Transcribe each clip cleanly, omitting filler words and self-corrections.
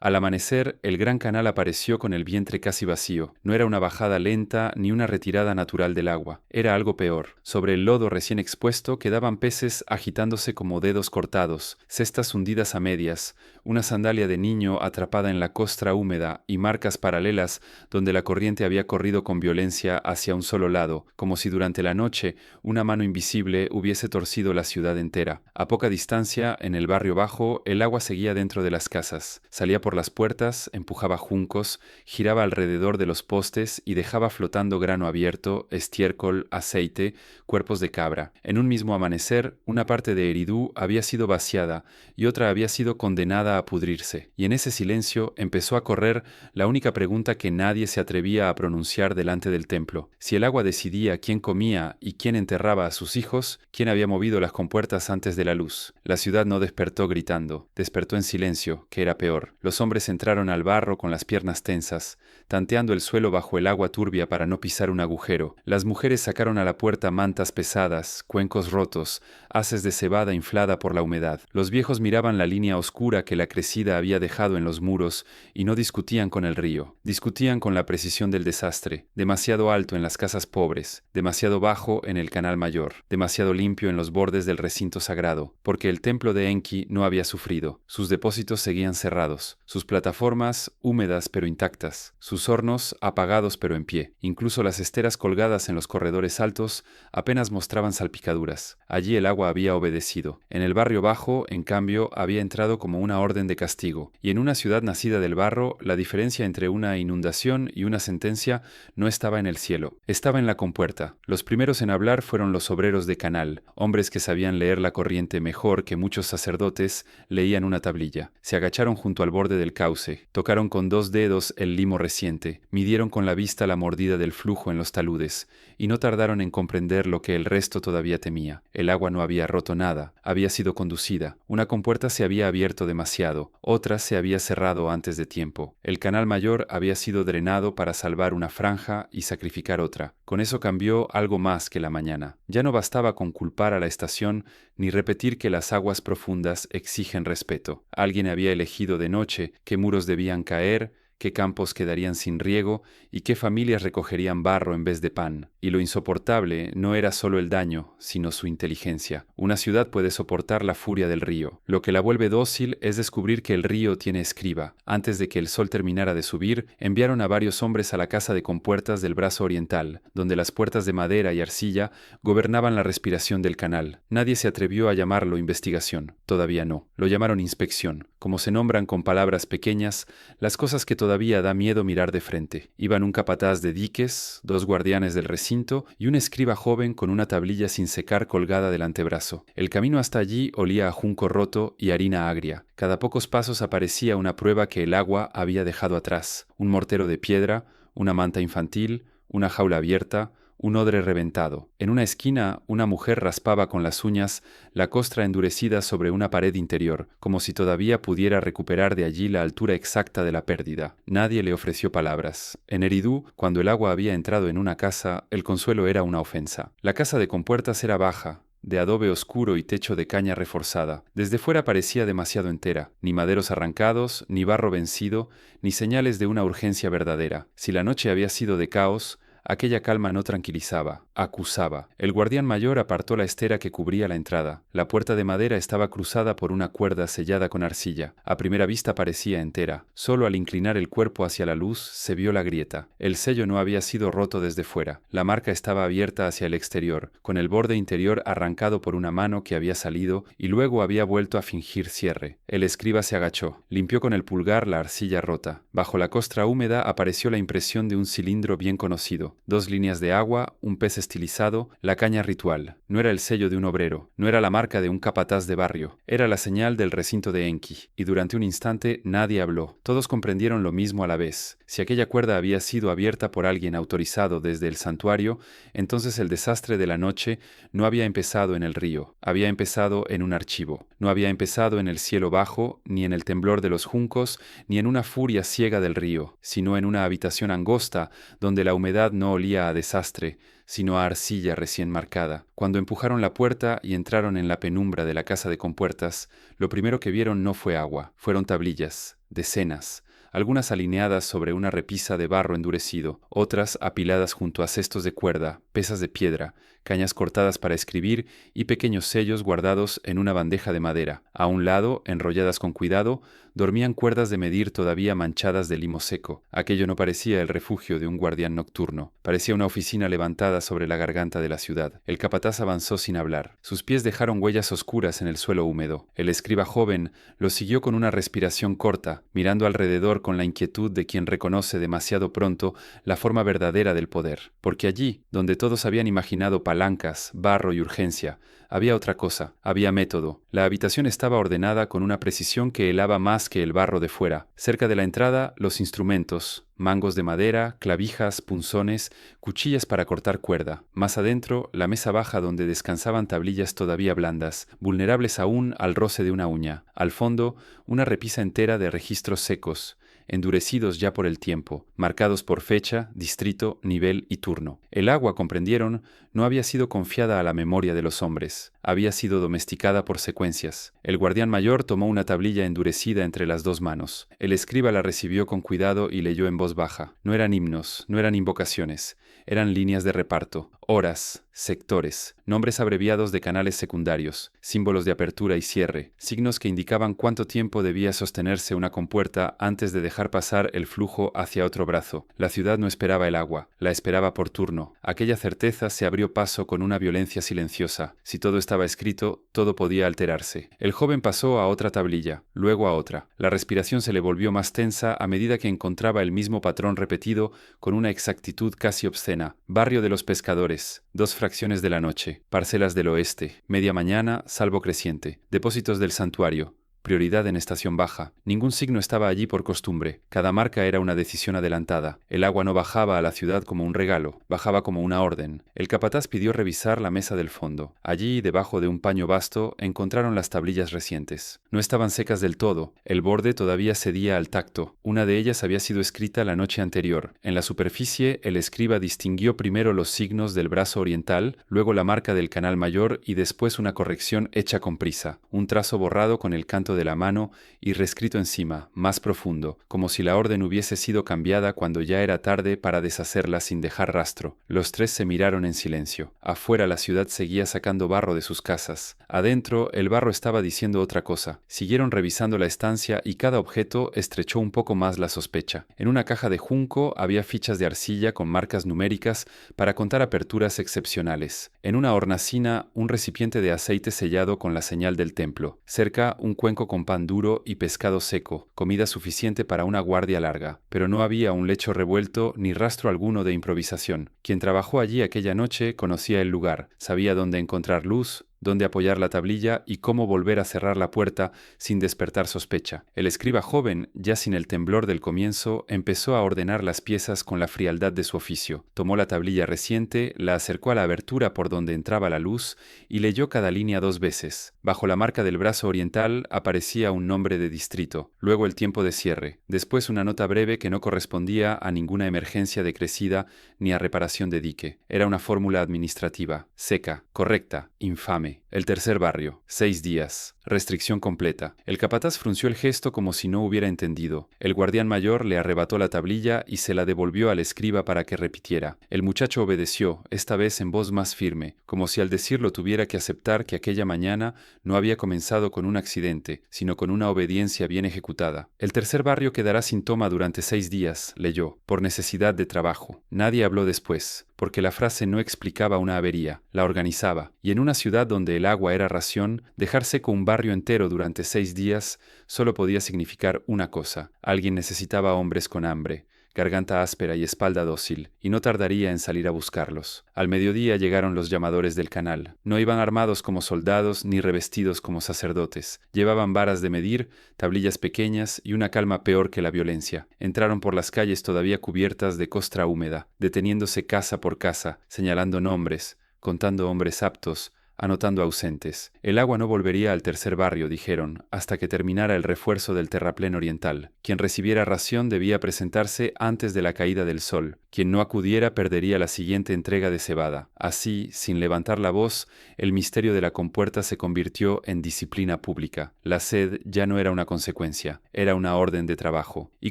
Al amanecer, el gran canal apareció con el vientre casi vacío. No era una bajada lenta ni una retirada natural del agua. Era algo peor. Sobre el lodo recién expuesto quedaban peces agitándose como dedos cortados, cestas hundidas a medias, una sandalia de niño atrapada en la costra húmeda y marcas paralelas donde la corriente había corrido con violencia hacia un solo lado, como si durante la noche una mano invisible hubiese torcido la ciudad entera. A poca distancia, en el barrio bajo, el agua seguía dentro de las casas. Salía por las puertas, empujaba juncos, giraba alrededor de los postes y dejaba flotando grano abierto, estiércol, aceite, cuerpos de cabra. En un mismo amanecer, una parte de Eridú había sido vaciada y otra había sido condenada a pudrirse. Y en ese silencio empezó a correr la única pregunta que nadie se atrevía a pronunciar delante del templo. Si el agua decidía quién comía y quién enterraba a sus hijos, quién había movido las compuertas antes de la luz. La ciudad no despertó gritando, despertó en silencio, que era peor. Los hombres entraron al barro con las piernas tensas, tanteando el suelo bajo el agua turbia para no pisar un agujero. Las mujeres sacaron a la puerta mantas pesadas, cuencos rotos, haces de cebada inflada por la humedad. Los viejos miraban la línea oscura que la crecida había dejado en los muros y no discutían con el río. Discutían con la precisión del desastre, demasiado alto en las casas pobres, demasiado bajo en el canal mayor, demasiado limpio en los bordes del recinto sagrado, porque el templo de Enki no había sufrido. Sus depósitos seguían cerrados, sus plataformas húmedas pero intactas, sus hornos apagados pero en pie. Incluso las esteras colgadas en los corredores altos apenas mostraban salpicaduras. Allí el agua había obedecido. En el barrio bajo, en cambio, había entrado como una orden de castigo. Y en una ciudad nacida del barro, la diferencia entre una inundación y una sentencia no estaba en el cielo, estaba en la compuerta. Los primeros en hablar fueron los obreros de canal, hombres que sabían leer la corriente mejor que muchos sacerdotes leían una tablilla. Se agacharon junto al borde del cauce, tocaron con 2 dedos el limo reciente, midieron con la vista la mordida del flujo en los taludes, y no tardaron en comprender lo que el resto todavía temía. El agua no había roto nada, había sido conducida. Una compuerta se había abierto demasiado, otra se había cerrado antes de tiempo. El canal mayor había sido drenado para salvar una franja y sacrificar otra. Con eso cambió algo más que la mañana. Ya no bastaba con culpar a la estación ni repetir que las aguas profundas exigen respeto. Alguien había elegido de noche qué muros debían caer, qué campos quedarían sin riego y qué familias recogerían barro en vez de pan. Y lo insoportable no era solo el daño, sino su inteligencia. Una ciudad puede soportar la furia del río. Lo que la vuelve dócil es descubrir que el río tiene escriba. Antes de que el sol terminara de subir, enviaron a varios hombres a la casa de compuertas del brazo oriental, donde las puertas de madera y arcilla gobernaban la respiración del canal. Nadie se atrevió a llamarlo investigación. Todavía no. Lo llamaron inspección. Como se nombran con palabras pequeñas, las cosas que todavía da miedo mirar de frente. Iban un capataz de diques, 2 guardianes del recinto y un escriba joven con una tablilla sin secar colgada del antebrazo. El camino hasta allí olía a junco roto y harina agria. Cada pocos pasos aparecía una prueba que el agua había dejado atrás. Un mortero de piedra, una manta infantil, una jaula abierta, un odre reventado. En una esquina, una mujer raspaba con las uñas la costra endurecida sobre una pared interior, como si todavía pudiera recuperar de allí la altura exacta de la pérdida. Nadie le ofreció palabras. En Eridú, cuando el agua había entrado en una casa, el consuelo era una ofensa. La casa de compuertas era baja, de adobe oscuro y techo de caña reforzada. Desde fuera parecía demasiado entera. Ni maderos arrancados, ni barro vencido, ni señales de una urgencia verdadera. Si la noche había sido de caos, aquella calma no tranquilizaba, acusaba. El guardián mayor apartó la estera que cubría la entrada. La puerta de madera estaba cruzada por una cuerda sellada con arcilla. A primera vista parecía entera. Solo al inclinar el cuerpo hacia la luz se vio la grieta. El sello no había sido roto desde fuera. La marca estaba abierta hacia el exterior, con el borde interior arrancado por una mano que había salido y luego había vuelto a fingir cierre. El escriba se agachó. Limpió con el pulgar la arcilla rota. Bajo la costra húmeda apareció la impresión de un cilindro bien conocido. 2 líneas de agua, un pez estilizado, la caña ritual. No era el sello de un obrero, no era la marca de un capataz de barrio, era la señal del recinto de Enki. Y durante un instante nadie habló. Todos comprendieron lo mismo a la vez. Si aquella cuerda había sido abierta por alguien autorizado desde el santuario, entonces el desastre de la noche no había empezado en el río, había empezado en un archivo. No había empezado en el cielo bajo, ni en el temblor de los juncos, ni en una furia ciega del río, sino en una habitación angosta donde la humedad no olía a desastre, sino a arcilla recién marcada. Cuando empujaron la puerta y entraron en la penumbra de la casa de compuertas, lo primero que vieron no fue agua, fueron tablillas. decenas, algunas alineadas sobre una repisa de barro endurecido, otras apiladas junto a cestos de cuerda, pesas de piedra, cañas cortadas para escribir y pequeños sellos guardados en una bandeja de madera. A un lado, enrolladas con cuidado, dormían cuerdas de medir todavía manchadas de limo seco. Aquello no parecía el refugio de un guardián nocturno. Parecía una oficina levantada sobre la garganta de la ciudad. El capataz avanzó sin hablar. Sus pies dejaron huellas oscuras en el suelo húmedo. El escriba joven lo siguió con una respiración corta, mirando alrededor con la inquietud de quien reconoce demasiado pronto la forma verdadera del poder. Porque allí, donde todos habían imaginado palancas, barro y urgencia, había otra cosa, había método. La habitación estaba ordenada con una precisión que helaba más que el barro de fuera. Cerca de la entrada, los instrumentos, mangos de madera, clavijas, punzones, cuchillas para cortar cuerda. Más adentro, la mesa baja donde descansaban tablillas todavía blandas, vulnerables aún al roce de una uña. Al fondo, una repisa entera de registros secos, endurecidos ya por el tiempo, marcados por fecha, distrito, nivel y turno. El agua, comprendieron, no había sido confiada a la memoria de los hombres, había sido domesticada por secuencias. El guardián mayor tomó una tablilla endurecida entre las dos manos. El escriba la recibió con cuidado y leyó en voz baja. No eran himnos, no eran invocaciones, eran líneas de reparto, horas, sectores, nombres abreviados de canales secundarios, símbolos de apertura y cierre, signos que indicaban cuánto tiempo debía sostenerse una compuerta antes de dejar pasar el flujo hacia otro brazo. La ciudad no esperaba el agua, la esperaba por turno. Aquella certeza se abrió paso con una violencia silenciosa. Si todo estaba escrito, todo podía alterarse. El joven pasó a otra tablilla, luego a otra. La respiración se le volvió más tensa a medida que encontraba el mismo patrón repetido con una exactitud casi obscena. Barrio de los pescadores, 2 fracciones de la noche, parcelas del oeste, media mañana, salvo creciente, depósitos del santuario, prioridad en estación baja. Ningún signo estaba allí por costumbre. Cada marca era una decisión adelantada. El agua no bajaba a la ciudad como un regalo, bajaba como una orden. El capataz pidió revisar la mesa del fondo. Allí, debajo de un paño vasto, encontraron las tablillas recientes. No estaban secas del todo. El borde todavía cedía al tacto. Una de ellas había sido escrita la noche anterior. En la superficie, el escriba distinguió primero los signos del brazo oriental, luego la marca del canal mayor y después una corrección hecha con prisa. Un trazo borrado con el canto de la mano y reescrito encima, más profundo, como si la orden hubiese sido cambiada cuando ya era tarde para deshacerla sin dejar rastro. Los 3 se miraron en silencio. Afuera la ciudad seguía sacando barro de sus casas. Adentro el barro estaba diciendo otra cosa. Siguieron revisando la estancia y cada objeto estrechó un poco más la sospecha. En una caja de junco había fichas de arcilla con marcas numéricas para contar aperturas excepcionales. En una hornacina un recipiente de aceite sellado con la señal del templo. Cerca un cuenco con pan duro y pescado seco, comida suficiente para una guardia larga. Pero no había un lecho revuelto ni rastro alguno de improvisación. Quien trabajó allí aquella noche conocía el lugar, sabía dónde encontrar luz, dónde apoyar la tablilla y cómo volver a cerrar la puerta sin despertar sospecha. El escriba joven, ya sin el temblor del comienzo, empezó a ordenar las piezas con la frialdad de su oficio. Tomó la tablilla reciente, la acercó a la abertura por donde entraba la luz y leyó cada línea 2 veces. Bajo la marca del brazo oriental aparecía un nombre de distrito, luego el tiempo de cierre, después una nota breve que no correspondía a ninguna emergencia decrecida ni a reparación de dique. Era una fórmula administrativa, seca, correcta, infame. El tercer barrio, 6 días. Restricción completa. El capataz frunció el gesto como si no hubiera entendido. El guardián mayor le arrebató la tablilla y se la devolvió al escriba para que repitiera. El muchacho obedeció, esta vez en voz más firme, como si al decirlo tuviera que aceptar que aquella mañana no había comenzado con un accidente, sino con una obediencia bien ejecutada. El tercer barrio quedará sin toma durante 6 días, leyó, por necesidad de trabajo. Nadie habló después, porque la frase no explicaba una avería, la organizaba, y en una ciudad donde el agua era ración, dejar seco un barrio entero durante 6 días solo podía significar una cosa: alguien necesitaba hombres con hambre, garganta áspera y espalda dócil, y no tardaría en salir a buscarlos. Al mediodía llegaron los llamadores del canal. No iban armados como soldados ni revestidos como sacerdotes. Llevaban varas de medir, tablillas pequeñas y una calma peor que la violencia. Entraron por las calles todavía cubiertas de costra húmeda, deteniéndose casa por casa, señalando nombres, contando hombres aptos, anotando ausentes. El agua no volvería al tercer barrio, dijeron, hasta que terminara el refuerzo del terraplén oriental. Quien recibiera ración debía presentarse antes de la caída del sol. Quien no acudiera perdería la siguiente entrega de cebada. Así, sin levantar la voz, el misterio de la compuerta se convirtió en disciplina pública. La sed ya no era una consecuencia, era una orden de trabajo. Y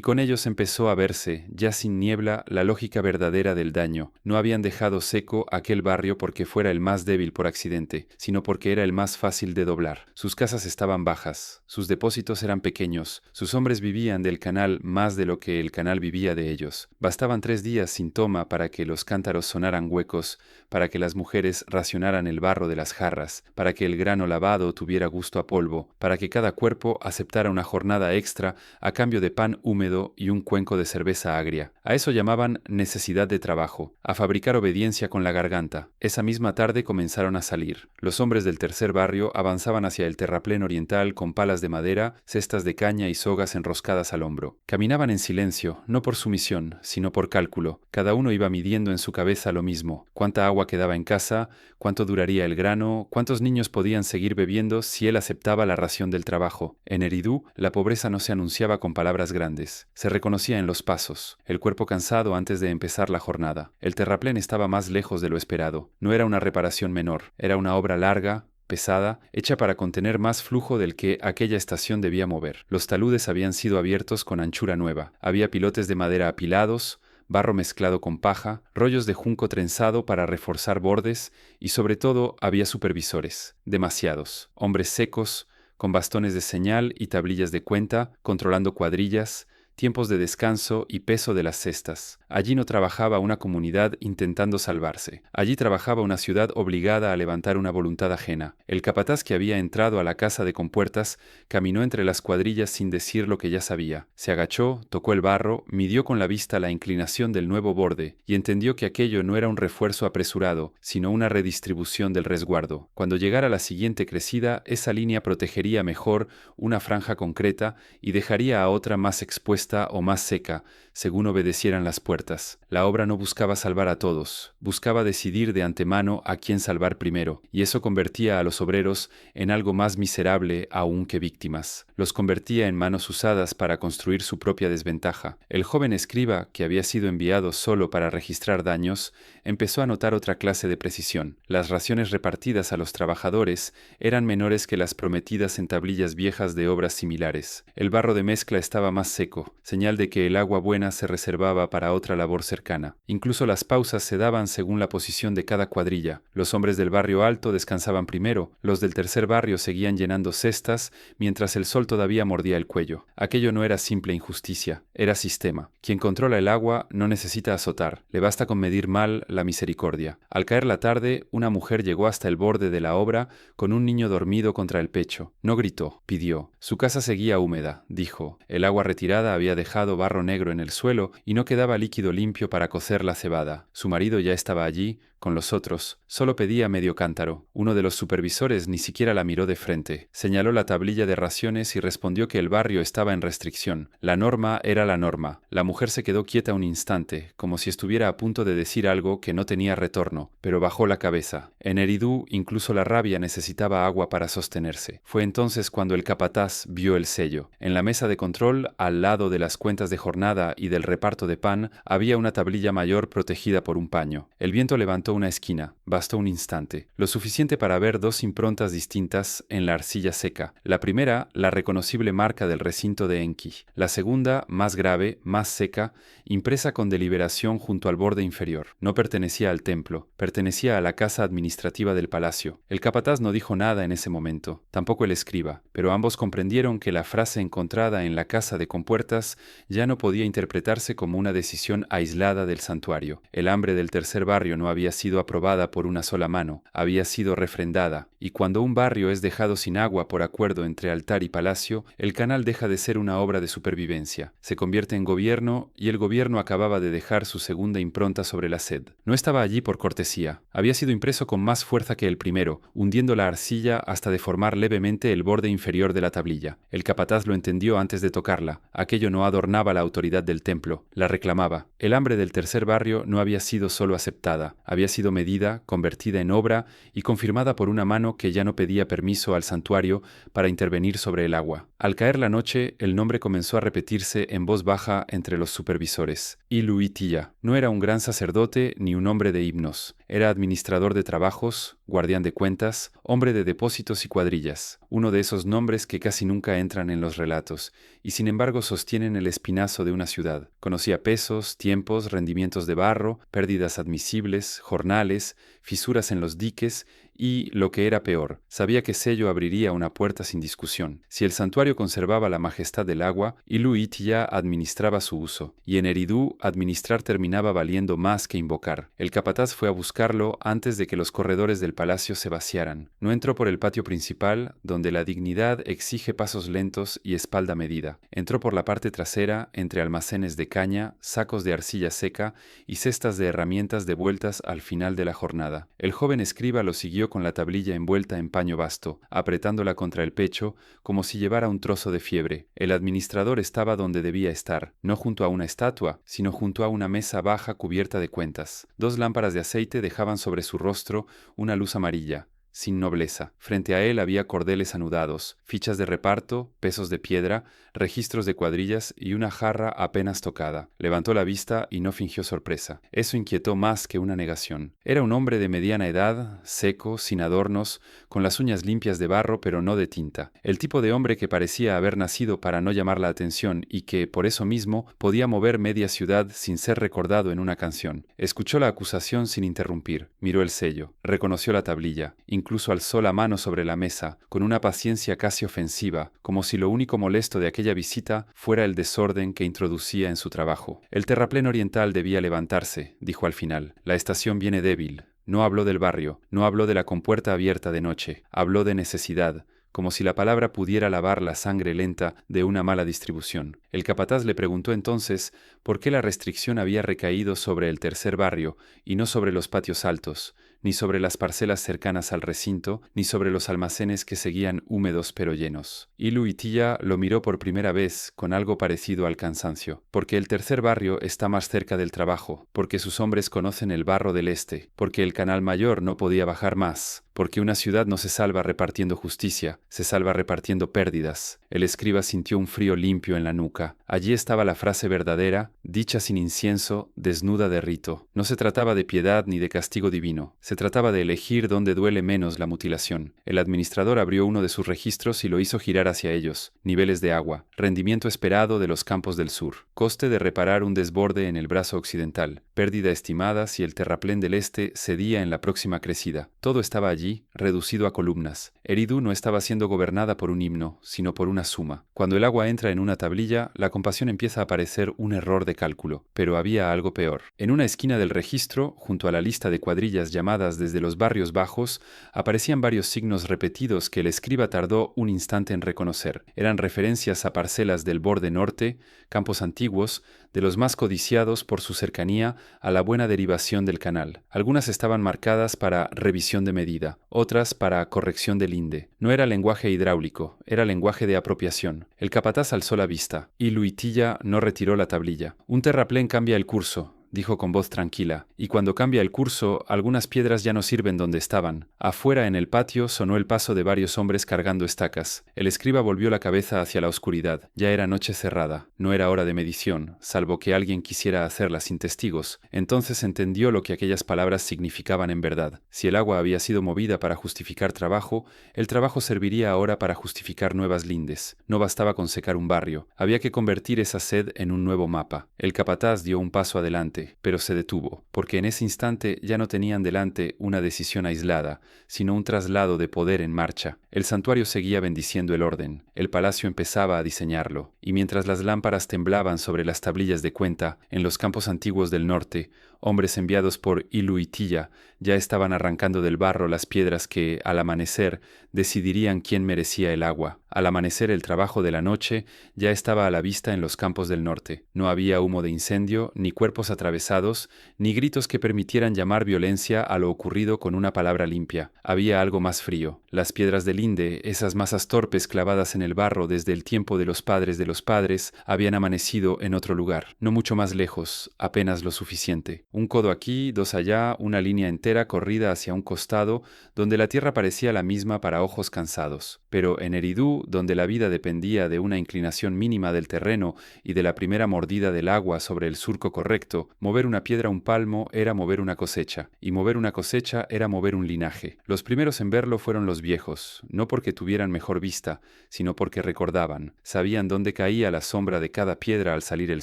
con ellos empezó a verse, ya sin niebla, la lógica verdadera del daño. No habían dejado seco aquel barrio porque fuera el más débil por accidente, sino porque era el más fácil de doblar. Sus casas estaban bajas, sus depósitos eran pequeños, sus hombres vivían del canal más de lo que el canal vivía de ellos. Bastaban 3 días sin toma para que los cántaros sonaran huecos, para que las mujeres racionaran el barro de las jarras, para que el grano lavado tuviera gusto a polvo, para que cada cuerpo aceptara una jornada extra a cambio de pan húmedo y un cuenco de cerveza agria. A eso llamaban necesidad de trabajo, a fabricar obediencia con la garganta. Esa misma tarde comenzaron a salir. Los hombres del tercer barrio avanzaban hacia el terraplén oriental con palas de madera, cestas de caña y sogas enroscadas al hombro. Caminaban en silencio, no por sumisión, sino por cálculo. Cada uno iba midiendo en su cabeza lo mismo: cuánta agua quedaba en casa, cuánto duraría el grano, cuántos niños podían seguir bebiendo si él aceptaba la ración del trabajo. En Eridú, la pobreza no se anunciaba con palabras grandes. Se reconocía en los pasos, el cuerpo cansado antes de empezar la jornada. El terraplén estaba más lejos de lo esperado. No era una reparación menor, era una obra larga, pesada, hecha para contener más flujo del que aquella estación debía mover. Los taludes habían sido abiertos con anchura nueva. Había pilotes de madera apilados, barro mezclado con paja, rollos de junco trenzado para reforzar bordes y sobre todo había supervisores, demasiados, hombres secos, con bastones de señal y tablillas de cuenta, controlando cuadrillas, tiempos de descanso y peso de las cestas. Allí no trabajaba una comunidad intentando salvarse. Allí trabajaba una ciudad obligada a levantar una voluntad ajena. El capataz que había entrado a la casa de compuertas caminó entre las cuadrillas sin decir lo que ya sabía. Se agachó, tocó el barro, midió con la vista la inclinación del nuevo borde y entendió que aquello no era un refuerzo apresurado, sino una redistribución del resguardo. Cuando llegara la siguiente crecida, esa línea protegería mejor una franja concreta y dejaría a otra más expuesta o más seca, según obedecieran las puertas. La obra no buscaba salvar a todos, buscaba decidir de antemano a quién salvar primero, y eso convertía a los obreros en algo más miserable aún que víctimas. Los convertía en manos usadas para construir su propia desventaja. El joven escriba, que había sido enviado solo para registrar daños, empezó a notar otra clase de precisión. Las raciones repartidas a los trabajadores eran menores que las prometidas en tablillas viejas de obras similares. El barro de mezcla estaba más seco, señal de que el agua buena se reservaba para otra labor cercana. Incluso las pausas se daban según la posición de cada cuadrilla. Los hombres del barrio alto descansaban primero, los del tercer barrio seguían llenando cestas, mientras el sol todavía mordía el cuello. Aquello no era simple injusticia, era sistema. Quien controla el agua no necesita azotar, le basta con medir mal la misericordia. Al caer la tarde, una mujer llegó hasta el borde de la obra con un niño dormido contra el pecho. No gritó, pidió. Su casa seguía húmeda, dijo. El agua retirada había dejado barro negro en el suelo y no quedaba líquido limpio para cocer la cebada. Su marido ya estaba allí, con los otros. Solo pedía medio cántaro. Uno de los supervisores ni siquiera la miró de frente. Señaló la tablilla de raciones y respondió que el barrio estaba en restricción. La norma era la norma. La mujer se quedó quieta un instante, como si estuviera a punto de decir algo que no tenía retorno, pero bajó la cabeza. En Eridú, incluso la rabia necesitaba agua para sostenerse. Fue entonces cuando el capataz vio el sello. En la mesa de control, al lado de las cuentas de jornada y del reparto de pan, había una tablilla mayor protegida por un paño. El viento levantó una esquina. Bastó un instante, lo suficiente para ver dos improntas distintas en la arcilla seca. La primera, la reconocible marca del recinto de Enki. La segunda, más grave, más seca, impresa con deliberación junto al borde inferior. No pertenecía al templo, pertenecía a la casa administrativa del palacio. El capataz no dijo nada en ese momento, tampoco el escriba, pero ambos comprendieron que la frase encontrada en la casa de compuertas ya no podía interpretarse como una decisión aislada del santuario. El hambre del tercer barrio no había sido aprobada por una sola mano, había sido refrendada, y cuando un barrio es dejado sin agua por acuerdo entre altar y palacio, el canal deja de ser una obra de supervivencia, se convierte en gobierno y el gobierno acababa de dejar su segunda impronta sobre la sed. No estaba allí por cortesía. Había sido impreso con más fuerza que el primero, hundiendo la arcilla hasta deformar levemente el borde inferior de la tablilla. El capataz lo entendió antes de tocarla. Aquello no adornaba la autoridad del templo, la reclamaba. El hambre del tercer barrio no había sido solo aceptada, había sido medida, convertida en obra y confirmada por una mano que ya no pedía permiso al santuario para intervenir sobre el agua. Al caer la noche, el nombre comenzó a repetirse en voz baja entre los supervisores. Ilu Itiya. No era un gran sacerdote ni un hombre de himnos. Era administrador de trabajos, guardián de cuentas, hombre de depósitos y cuadrillas. Uno de esos nombres que casi nunca entran en los relatos, y sin embargo sostienen el espinazo de una ciudad. Conocía pesos, tiempos, rendimientos de barro, pérdidas admisibles, jornales, fisuras en los diques y, lo que era peor, sabía que Sello abriría una puerta sin discusión. Si el santuario conservaba la majestad del agua, Ilu Itiya administraba su uso, y en Eridu administrar terminaba valiendo más que invocar. El capataz fue a buscarlo antes de que los corredores del palacio se vaciaran. No entró por el patio principal, donde la dignidad exige pasos lentos y espalda medida. Entró por la parte trasera, entre almacenes de caña, sacos de arcilla seca y cestas de herramientas devueltas al final de la jornada. El joven escriba lo siguió con la tablilla envuelta en paño vasto, apretándola contra el pecho, como si llevara un trozo de fiebre. El administrador estaba donde debía estar, no junto a una estatua, sino junto a una mesa baja cubierta de cuentas. 2 lámparas de aceite dejaban sobre su rostro una luz amarilla, sin nobleza. Frente a él había cordeles anudados, fichas de reparto, pesos de piedra, registros de cuadrillas y una jarra apenas tocada. Levantó la vista y no fingió sorpresa. Eso inquietó más que una negación. Era un hombre de mediana edad, seco, sin adornos, con las uñas limpias de barro pero no de tinta. El tipo de hombre que parecía haber nacido para no llamar la atención y que, por eso mismo, podía mover media ciudad sin ser recordado en una canción. Escuchó la acusación sin interrumpir. Miró el sello. Reconoció la tablilla. Incluso alzó la mano sobre la mesa, con una paciencia casi ofensiva, como si lo único molesto de aquella visita fuera el desorden que introducía en su trabajo. El terraplén oriental debía levantarse, dijo al final. La estación viene débil. No habló del barrio, no habló de la compuerta abierta de noche, habló de necesidad, como si la palabra pudiera lavar la sangre lenta de una mala distribución. El capataz le preguntó entonces por qué la restricción había recaído sobre el tercer barrio y no sobre los patios altos, ni sobre las parcelas cercanas al recinto, ni sobre los almacenes que seguían húmedos pero llenos. Ilu Itiya lo miró por primera vez con algo parecido al cansancio. Porque el tercer barrio está más cerca del trabajo, porque sus hombres conocen el barro del este, porque el canal mayor no podía bajar más, porque una ciudad no se salva repartiendo justicia, se salva repartiendo pérdidas. El escriba sintió un frío limpio en la nuca. Allí estaba la frase verdadera, dicha sin incienso, desnuda de rito. No se trataba de piedad ni de castigo divino. Se trataba de elegir dónde duele menos la mutilación. El administrador abrió uno de sus registros y lo hizo girar hacia ellos. Niveles de agua. Rendimiento esperado de los campos del sur. Coste de reparar un desborde en el brazo occidental. Pérdida estimada si el terraplén del este cedía en la próxima crecida. Todo estaba allí, reducido a columnas. Eridu no estaba siendo gobernada por un himno, sino por una suma. Cuando el agua entra en una tablilla, la compasión empieza a parecer un error de cálculo. Pero había algo peor. En una esquina del registro, junto a la lista de cuadrillas llamadas desde los barrios bajos, aparecían varios signos repetidos que el escriba tardó un instante en reconocer. Eran referencias a parcelas del borde norte, campos antiguos, de los más codiciados por su cercanía a la buena derivación del canal. Algunas estaban marcadas para revisión de medida, otras para corrección del linde. No era lenguaje hidráulico, era lenguaje de apropiación. El capataz alzó la vista. Ilu Itiya no retiró la tablilla. Un terraplén cambia el curso, dijo con voz tranquila, y cuando cambia el curso, algunas piedras ya no sirven donde estaban. Afuera, en el patio, sonó el paso de varios hombres cargando estacas. El escriba volvió la cabeza hacia la oscuridad. Ya era noche cerrada. No era hora de medición, salvo que alguien quisiera hacerla sin testigos. Entonces entendió lo que aquellas palabras significaban en verdad. Si el agua había sido movida para justificar trabajo, el trabajo serviría ahora para justificar nuevas lindes. No bastaba con secar un barrio. Había que convertir esa sed en un nuevo mapa. El capataz dio un paso adelante, pero se detuvo, porque en ese instante ya no tenían delante una decisión aislada, sino un traslado de poder en marcha. El santuario seguía bendiciendo el orden, el palacio empezaba a diseñarlo, y mientras las lámparas temblaban sobre las tablillas de cuenta, en los campos antiguos del norte, hombres enviados por Ilu Itiya ya estaban arrancando del barro las piedras que, al amanecer, decidirían quién merecía el agua. Al amanecer el trabajo de la noche ya estaba a la vista en los campos del norte. No había humo de incendio, ni cuerpos atravesados, ni gritos que permitieran llamar violencia a lo ocurrido con una palabra limpia. Había algo más frío. Las piedras de linde, esas masas torpes clavadas en el barro desde el tiempo de los padres, habían amanecido en otro lugar, no mucho más lejos, apenas lo suficiente. Un codo aquí, dos allá, una línea entera corrida hacia un costado, donde la tierra parecía la misma para ojos cansados. Pero en Eridú, donde la vida dependía de una inclinación mínima del terreno y de la primera mordida del agua sobre el surco correcto, mover una piedra un palmo era mover una cosecha, y mover una cosecha era mover un linaje. Los primeros en verlo fueron los viejos, no porque tuvieran mejor vista, sino porque recordaban. Sabían dónde caía la sombra de cada piedra al salir el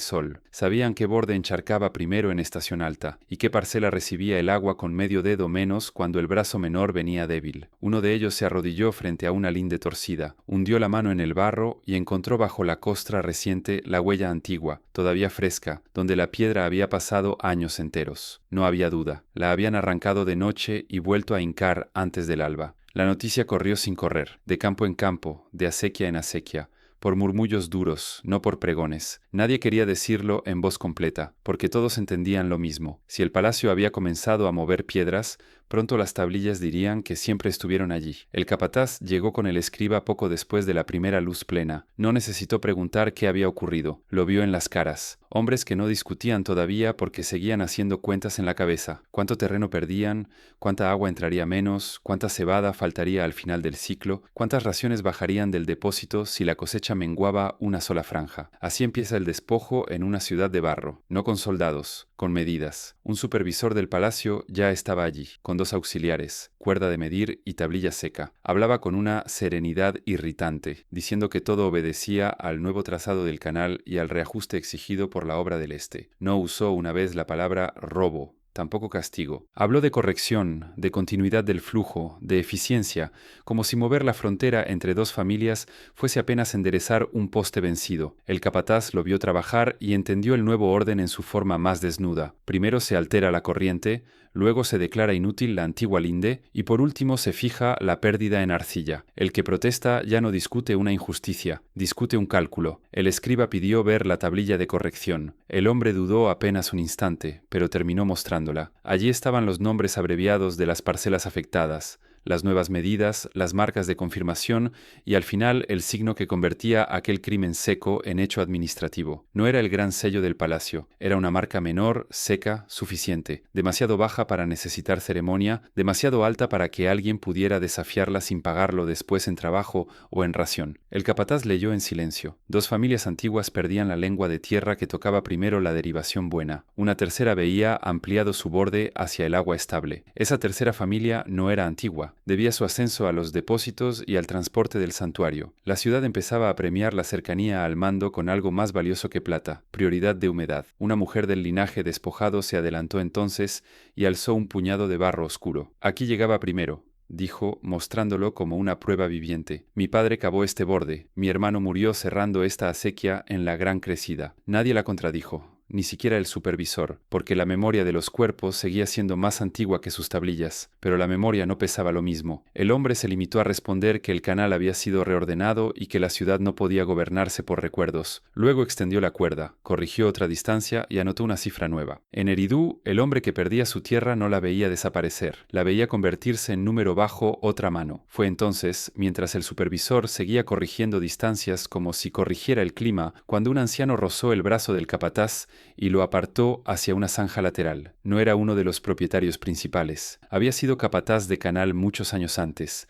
sol. Sabían qué borde encharcaba primero en estación alta, y qué parcela recibía el agua con medio dedo menos cuando el brazo menor venía débil. Uno de ellos se arrodilló frente a una linde torcida, hundió la mano en el barro y encontró bajo la costra reciente la huella antigua, todavía fresca, donde la piedra había pasado años enteros. No había duda, la habían arrancado de noche y vuelto a hincar antes del alba. La noticia corrió sin correr, de campo en campo, de acequia en acequia, por murmullos duros, no por pregones. Nadie quería decirlo en voz completa, porque todos entendían lo mismo. Si el palacio había comenzado a mover piedras, pronto las tablillas dirían que siempre estuvieron allí. El capataz llegó con el escriba poco después de la primera luz plena. No necesitó preguntar qué había ocurrido. Lo vio en las caras. Hombres que no discutían todavía porque seguían haciendo cuentas en la cabeza. ¿Cuánto terreno perdían? ¿Cuánta agua entraría menos? ¿Cuánta cebada faltaría al final del ciclo? ¿Cuántas raciones bajarían del depósito si la cosecha menguaba una sola franja? Así empieza el despojo en una ciudad de barro, no con soldados, con medidas. Un supervisor del palacio ya estaba allí, con 2 auxiliares, cuerda de medir y tablilla seca. Hablaba con una serenidad irritante, diciendo que todo obedecía al nuevo trazado del canal y al reajuste exigido por la obra del Este. No usó una vez la palabra robo, tampoco castigo. Habló de corrección, de continuidad del flujo, de eficiencia, como si mover la frontera entre 2 familias fuese apenas enderezar un poste vencido. El capataz lo vio trabajar y entendió el nuevo orden en su forma más desnuda. Primero se altera la corriente, luego se declara inútil la antigua linde y por último se fija la pérdida en arcilla. El que protesta ya no discute una injusticia, discute un cálculo. El escriba pidió ver la tablilla de corrección. El hombre dudó apenas un instante, pero terminó mostrándola. Allí estaban los nombres abreviados de las parcelas afectadas, las nuevas medidas, las marcas de confirmación y al final el signo que convertía aquel crimen seco en hecho administrativo. No era el gran sello del palacio, era una marca menor, seca, suficiente, demasiado baja para necesitar ceremonia, demasiado alta para que alguien pudiera desafiarla sin pagarlo después en trabajo o en ración. El capataz leyó en silencio. 2 familias antiguas perdían la lengua de tierra que tocaba primero la derivación buena. Una tercera veía ampliado su borde hacia el agua estable. Esa tercera familia no era antigua. Debía su ascenso a los depósitos y al transporte del santuario. La ciudad empezaba a premiar la cercanía al mando con algo más valioso que plata, prioridad de humedad. Una mujer del linaje despojado se adelantó entonces y alzó un puñado de barro oscuro. Aquí llegaba primero, dijo, mostrándolo como una prueba viviente. Mi padre cavó este borde, mi hermano murió cerrando esta acequia en la gran crecida. Nadie la contradijo. Ni siquiera el supervisor, porque la memoria de los cuerpos seguía siendo más antigua que sus tablillas, pero la memoria no pesaba lo mismo. El hombre se limitó a responder que el canal había sido reordenado y que la ciudad no podía gobernarse por recuerdos. Luego extendió la cuerda, corrigió otra distancia y anotó una cifra nueva. En Eridú, el hombre que perdía su tierra no la veía desaparecer, la veía convertirse en número bajo otra mano. Fue entonces, mientras el supervisor seguía corrigiendo distancias como si corrigiera el clima, cuando un anciano rozó el brazo del capataz y lo apartó hacia una zanja lateral. No era uno de los propietarios principales. Había sido capataz de canal muchos años antes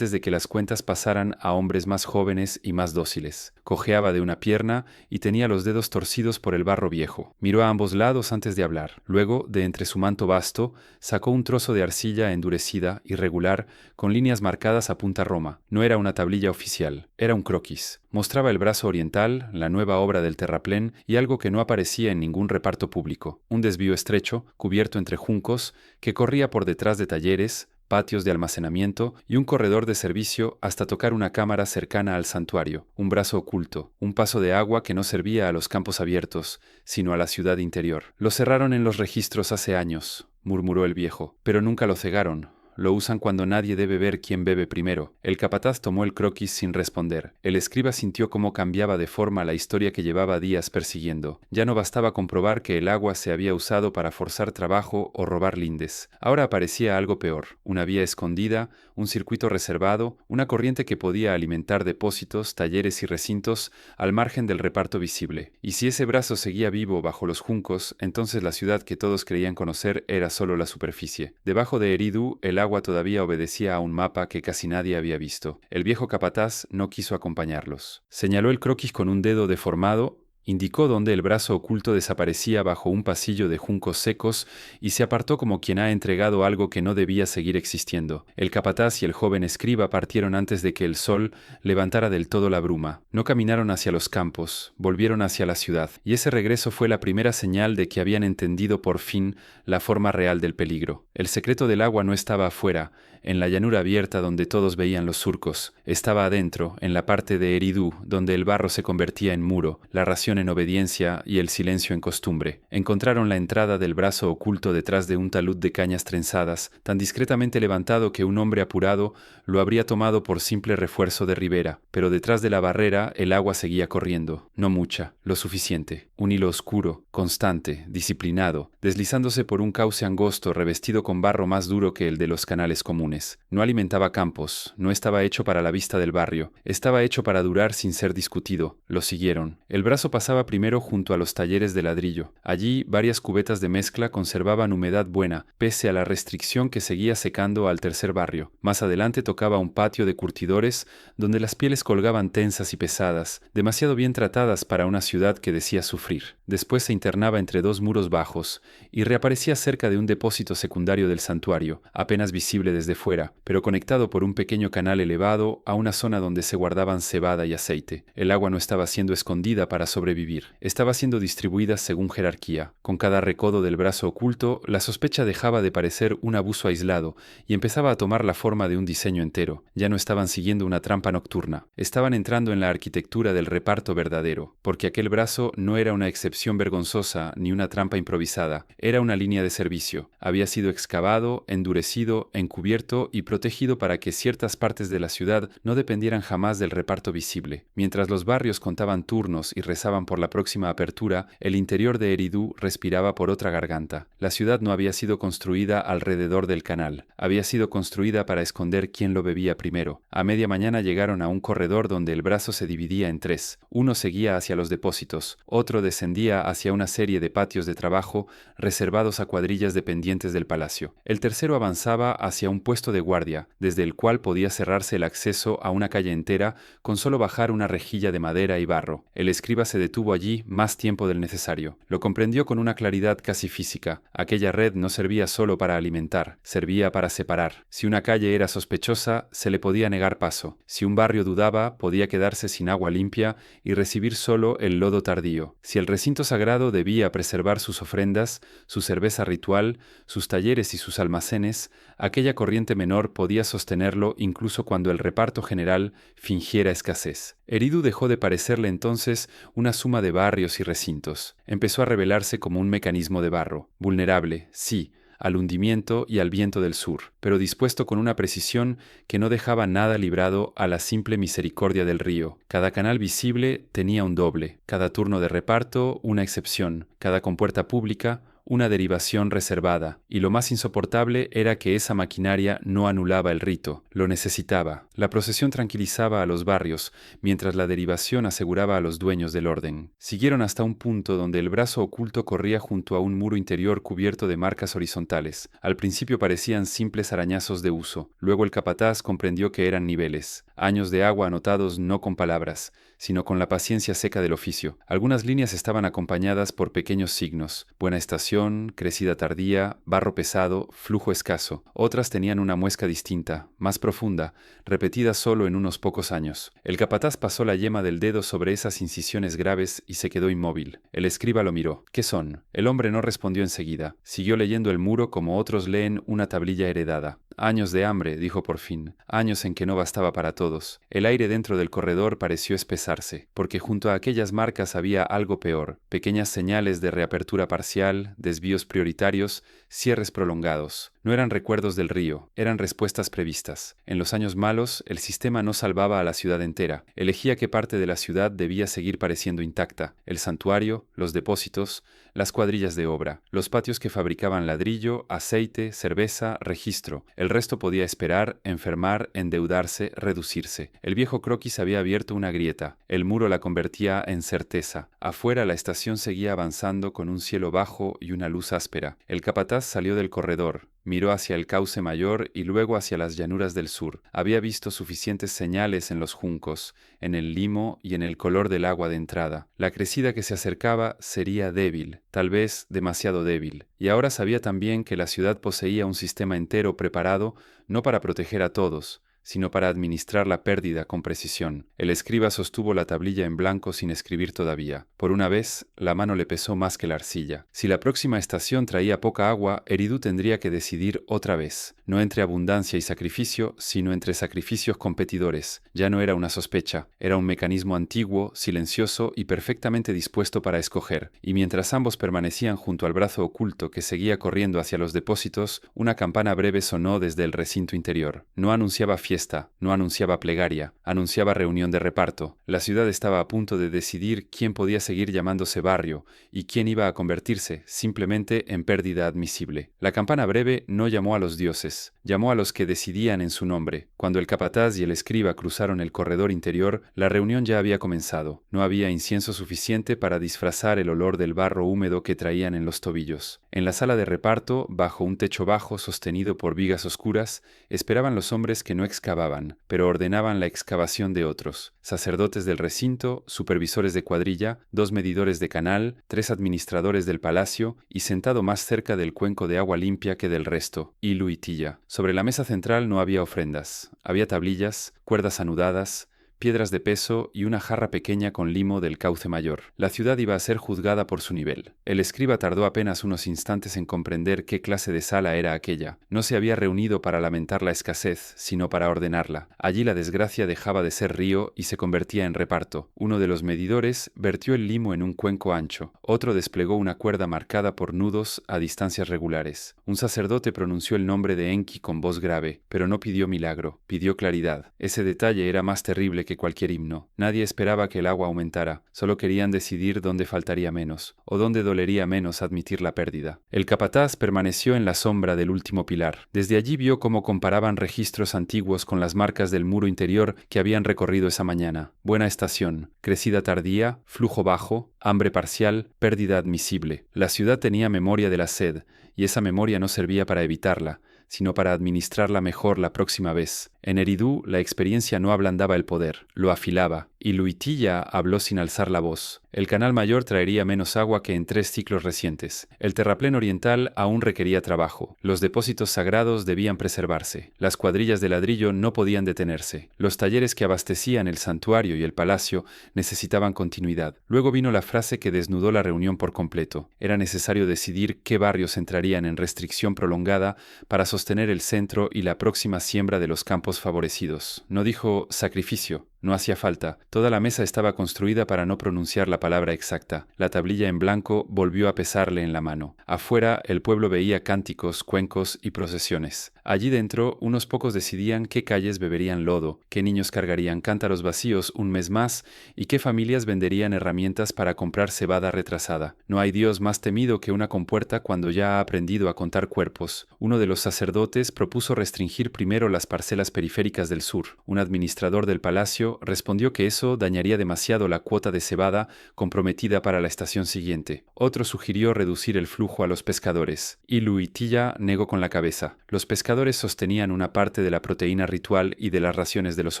de que las cuentas pasaran a hombres más jóvenes y más dóciles. Cojeaba de una pierna y tenía los dedos torcidos por el barro viejo. Miró a ambos lados antes de hablar. Luego, de entre su manto vasto, sacó un trozo de arcilla endurecida, irregular, con líneas marcadas a punta roma. No era una tablilla oficial, era un croquis. Mostraba el brazo oriental, la nueva obra del terraplén y algo que no aparecía en ningún reparto público. Un desvío estrecho, cubierto entre juncos, que corría por detrás de talleres, patios de almacenamiento y un corredor de servicio hasta tocar una cámara cercana al santuario, un brazo oculto, un paso de agua que no servía a los campos abiertos, sino a la ciudad interior. Lo cerraron en los registros hace años, murmuró el viejo, pero nunca lo cegaron. lo usan cuando nadie debe ver quién bebe primero. El capataz tomó el croquis sin responder. El escriba sintió cómo cambiaba de forma la historia que llevaba días persiguiendo. Ya no bastaba comprobar que el agua se había usado para forzar trabajo o robar lindes. Ahora aparecía algo peor: una vía escondida, un circuito reservado, una corriente que podía alimentar depósitos, talleres y recintos al margen del reparto visible. Y si ese brazo seguía vivo bajo los juncos, entonces la ciudad que todos creían conocer era solo la superficie. Debajo de Eridu, el agua todavía obedecía a un mapa que casi nadie había visto. El viejo capataz no quiso acompañarlos. Señaló el croquis con un dedo deformado, indicó dónde el brazo oculto desaparecía bajo un pasillo de juncos secos y se apartó como quien ha entregado algo que no debía seguir existiendo. El capataz y el joven escriba partieron antes de que el sol levantara del todo la bruma. No caminaron hacia los campos, volvieron hacia la ciudad, y ese regreso fue la primera señal de que habían entendido por fin la forma real del peligro. El secreto del agua no estaba afuera, en la llanura abierta donde todos veían los surcos. Estaba adentro, en la parte de Eridu, donde el barro se convertía en muro, la ración en obediencia y el silencio en costumbre. Encontraron la entrada del brazo oculto detrás de un talud de cañas trenzadas, tan discretamente levantado que un hombre apurado lo habría tomado por simple refuerzo de ribera, pero detrás de la barrera el agua seguía corriendo, no mucha, lo suficiente. Un hilo oscuro, constante, disciplinado, deslizándose por un cauce angosto revestido con barro más duro que el de los canales comunes. No alimentaba campos, no estaba hecho para la vista del barrio, estaba hecho para durar sin ser discutido. Lo siguieron. El brazo pasaba primero junto a los talleres de ladrillo. Allí varias cubetas de mezcla conservaban humedad buena, pese a la restricción que seguía secando al tercer barrio. Más adelante tocaba un patio de curtidores donde las pieles colgaban tensas y pesadas, demasiado bien tratadas para una ciudad que decía sufrir. Después se internaba entre dos muros bajos y reaparecía cerca de un depósito secundario del santuario, apenas visible desde fuera, pero conectado por un pequeño canal elevado a una zona donde se guardaban cebada y aceite. El agua no estaba siendo escondida para sobrevivir, estaba siendo distribuida según jerarquía. Con cada recodo del brazo oculto, la sospecha dejaba de parecer un abuso aislado y empezaba a tomar la forma de un diseño entero. Ya no estaban siguiendo una trampa nocturna, estaban entrando en la arquitectura del reparto verdadero, porque aquel brazo no era una excepción vergonzosa ni una trampa improvisada, era una línea de servicio. Había sido excavado, endurecido, encubierto y protegido para que ciertas partes de la ciudad no dependieran jamás del reparto visible. Mientras los barrios contaban turnos y rezaban por la próxima apertura, el interior de Eridu respiraba por otra garganta. La ciudad no había sido construida alrededor del canal, había sido construida para esconder quién lo bebía primero. A media mañana llegaron a un corredor donde el brazo se dividía en tres. Uno seguía hacia los depósitos, otro descendía hacia una serie de patios de trabajo reservados a cuadrillas dependientes del palacio. El tercero avanzaba hacia un puesto de guardia, desde el cual podía cerrarse el acceso a una calle entera con solo bajar una rejilla de madera y barro. El escriba se detuvo allí más tiempo del necesario. Lo comprendió con una claridad casi física. Aquella red no servía solo para alimentar, servía para separar. Si una calle era sospechosa, se le podía negar paso. Si un barrio dudaba, podía quedarse sin agua limpia y recibir solo el lodo tardío. Si el recinto sagrado debía preservar sus ofrendas, su cerveza ritual, sus talleres y sus almacenes, aquella corriente menor podía sostenerlo incluso cuando el reparto general fingiera escasez. Eridu dejó de parecerle entonces una suma de barrios y recintos. Empezó a revelarse como un mecanismo de barro, vulnerable, sí, al hundimiento y al viento del sur, pero dispuesto con una precisión que no dejaba nada librado a la simple misericordia del río. Cada canal visible tenía un doble, cada turno de reparto una excepción, cada compuerta pública una derivación reservada, y lo más insoportable era que esa maquinaria no anulaba el rito, lo necesitaba. La procesión tranquilizaba a los barrios, mientras la derivación aseguraba a los dueños del orden. Siguieron hasta un punto donde el brazo oculto corría junto a un muro interior cubierto de marcas horizontales. Al principio parecían simples arañazos de uso, luego el capataz comprendió que eran niveles, años de agua anotados no con palabras, sino con la paciencia seca del oficio. Algunas líneas estaban acompañadas por pequeños signos: buena estación, crecida tardía, barro pesado, flujo escaso. Otras tenían una muesca distinta, más profunda, repetida solo en unos pocos años. El capataz pasó la yema del dedo sobre esas incisiones graves y se quedó inmóvil. El escriba lo miró. ¿Qué son? El hombre no respondió enseguida. Siguió leyendo el muro como otros leen una tablilla heredada. Años de hambre, dijo por fin, años en que no bastaba para todos. El aire dentro del corredor pareció espesarse, porque junto a aquellas marcas había algo peor, pequeñas señales de reapertura parcial, desvíos prioritarios, cierres prolongados. No eran recuerdos del río, eran respuestas previstas. En los años malos, el sistema no salvaba a la ciudad entera. Elegía qué parte de la ciudad debía seguir pareciendo intacta: el santuario, los depósitos, las cuadrillas de obra, los patios que fabricaban ladrillo, aceite, cerveza, registro. El resto podía esperar, enfermar, endeudarse, reducirse. El viejo croquis había abierto una grieta. El muro la convertía en certeza. Afuera la estación seguía avanzando con un cielo bajo y una luz áspera. El capataz salió del corredor, miró hacia el cauce mayor y luego hacia las llanuras del sur. Había visto suficientes señales en los juncos, en el limo y en el color del agua de entrada. La crecida que se acercaba sería débil, tal vez demasiado débil. Y ahora sabía también que la ciudad poseía un sistema entero preparado no para proteger a todos, sino para administrar la pérdida con precisión. El escriba sostuvo la tablilla en blanco sin escribir todavía. Por una vez, la mano le pesó más que la arcilla. Si la próxima estación traía poca agua, Eridu tendría que decidir otra vez. No entre abundancia y sacrificio, sino entre sacrificios competidores. Ya no era una sospecha, era un mecanismo antiguo, silencioso y perfectamente dispuesto para escoger. Y mientras ambos permanecían junto al brazo oculto que seguía corriendo hacia los depósitos, una campana breve sonó desde el recinto interior. No anunciaba fiesta, no anunciaba plegaria, anunciaba reunión de reparto. La ciudad estaba a punto de decidir quién podía seguir llamándose barrio y quién iba a convertirse simplemente en pérdida admisible. La campana breve no llamó a los dioses, llamó a los que decidían en su nombre. Cuando el capataz y el escriba cruzaron el corredor interior, la reunión ya había comenzado. No había incienso suficiente para disfrazar el olor del barro húmedo que traían en los tobillos. En la sala de reparto, bajo un techo bajo sostenido por vigas oscuras, esperaban los hombres que no excavaban, pero ordenaban la excavación de otros: sacerdotes del recinto, supervisores de cuadrilla, 2 medidores de canal, 3 administradores del palacio, y sentado más cerca del cuenco de agua limpia que del resto, Ilu y Tilla. Sobre la mesa central no había ofrendas, había tablillas, cuerdas anudadas, piedras de peso y una jarra pequeña con limo del cauce mayor. La ciudad iba a ser juzgada por su nivel. El escriba tardó apenas unos instantes en comprender qué clase de sala era aquella. No se había reunido para lamentar la escasez, sino para ordenarla. Allí la desgracia dejaba de ser río y se convertía en reparto. Uno de los medidores vertió el limo en un cuenco ancho. Otro desplegó una cuerda marcada por nudos a distancias regulares. Un sacerdote pronunció el nombre de Enki con voz grave, pero no pidió milagro, pidió claridad. Ese detalle era más terrible que cualquier himno. Nadie esperaba que el agua aumentara, solo querían decidir dónde faltaría menos, o dónde dolería menos admitir la pérdida. El capataz permaneció en la sombra del último pilar. Desde allí vio cómo comparaban registros antiguos con las marcas del muro interior que habían recorrido esa mañana. Buena estación, crecida tardía, flujo bajo, hambre parcial, pérdida admisible. La ciudad tenía memoria de la sed, y esa memoria no servía para evitarla, sino para administrarla mejor la próxima vez. En Eridu, la experiencia no ablandaba el poder, lo afilaba, y Luitilla habló sin alzar la voz. El canal mayor traería menos agua que en 3 ciclos recientes. El terraplén oriental aún requería trabajo. Los depósitos sagrados debían preservarse. Las cuadrillas de ladrillo no podían detenerse. Los talleres que abastecían el santuario y el palacio necesitaban continuidad. Luego vino la frase que desnudó la reunión por completo. Era necesario decidir qué barrios entrarían en restricción prolongada para sostener el centro y la próxima siembra de los campos favorecidos. No dijo sacrificio. No hacía falta. Toda la mesa estaba construida para no pronunciar la palabra exacta. La tablilla en blanco volvió a pesarle en la mano. Afuera, el pueblo veía cánticos, cuencos y procesiones. Allí dentro, unos pocos decidían qué calles beberían lodo, qué niños cargarían cántaros vacíos un mes más y qué familias venderían herramientas para comprar cebada retrasada. No hay Dios más temido que una compuerta cuando ya ha aprendido a contar cuerpos. Uno de los sacerdotes propuso restringir primero las parcelas periféricas del sur. Un administrador del palacio respondió que eso dañaría demasiado la cuota de cebada comprometida para la estación siguiente. Otro sugirió reducir el flujo a los pescadores. Ilu y Tilla negó con la cabeza. Los pescadores sostenían una parte de la proteína ritual y de las raciones de los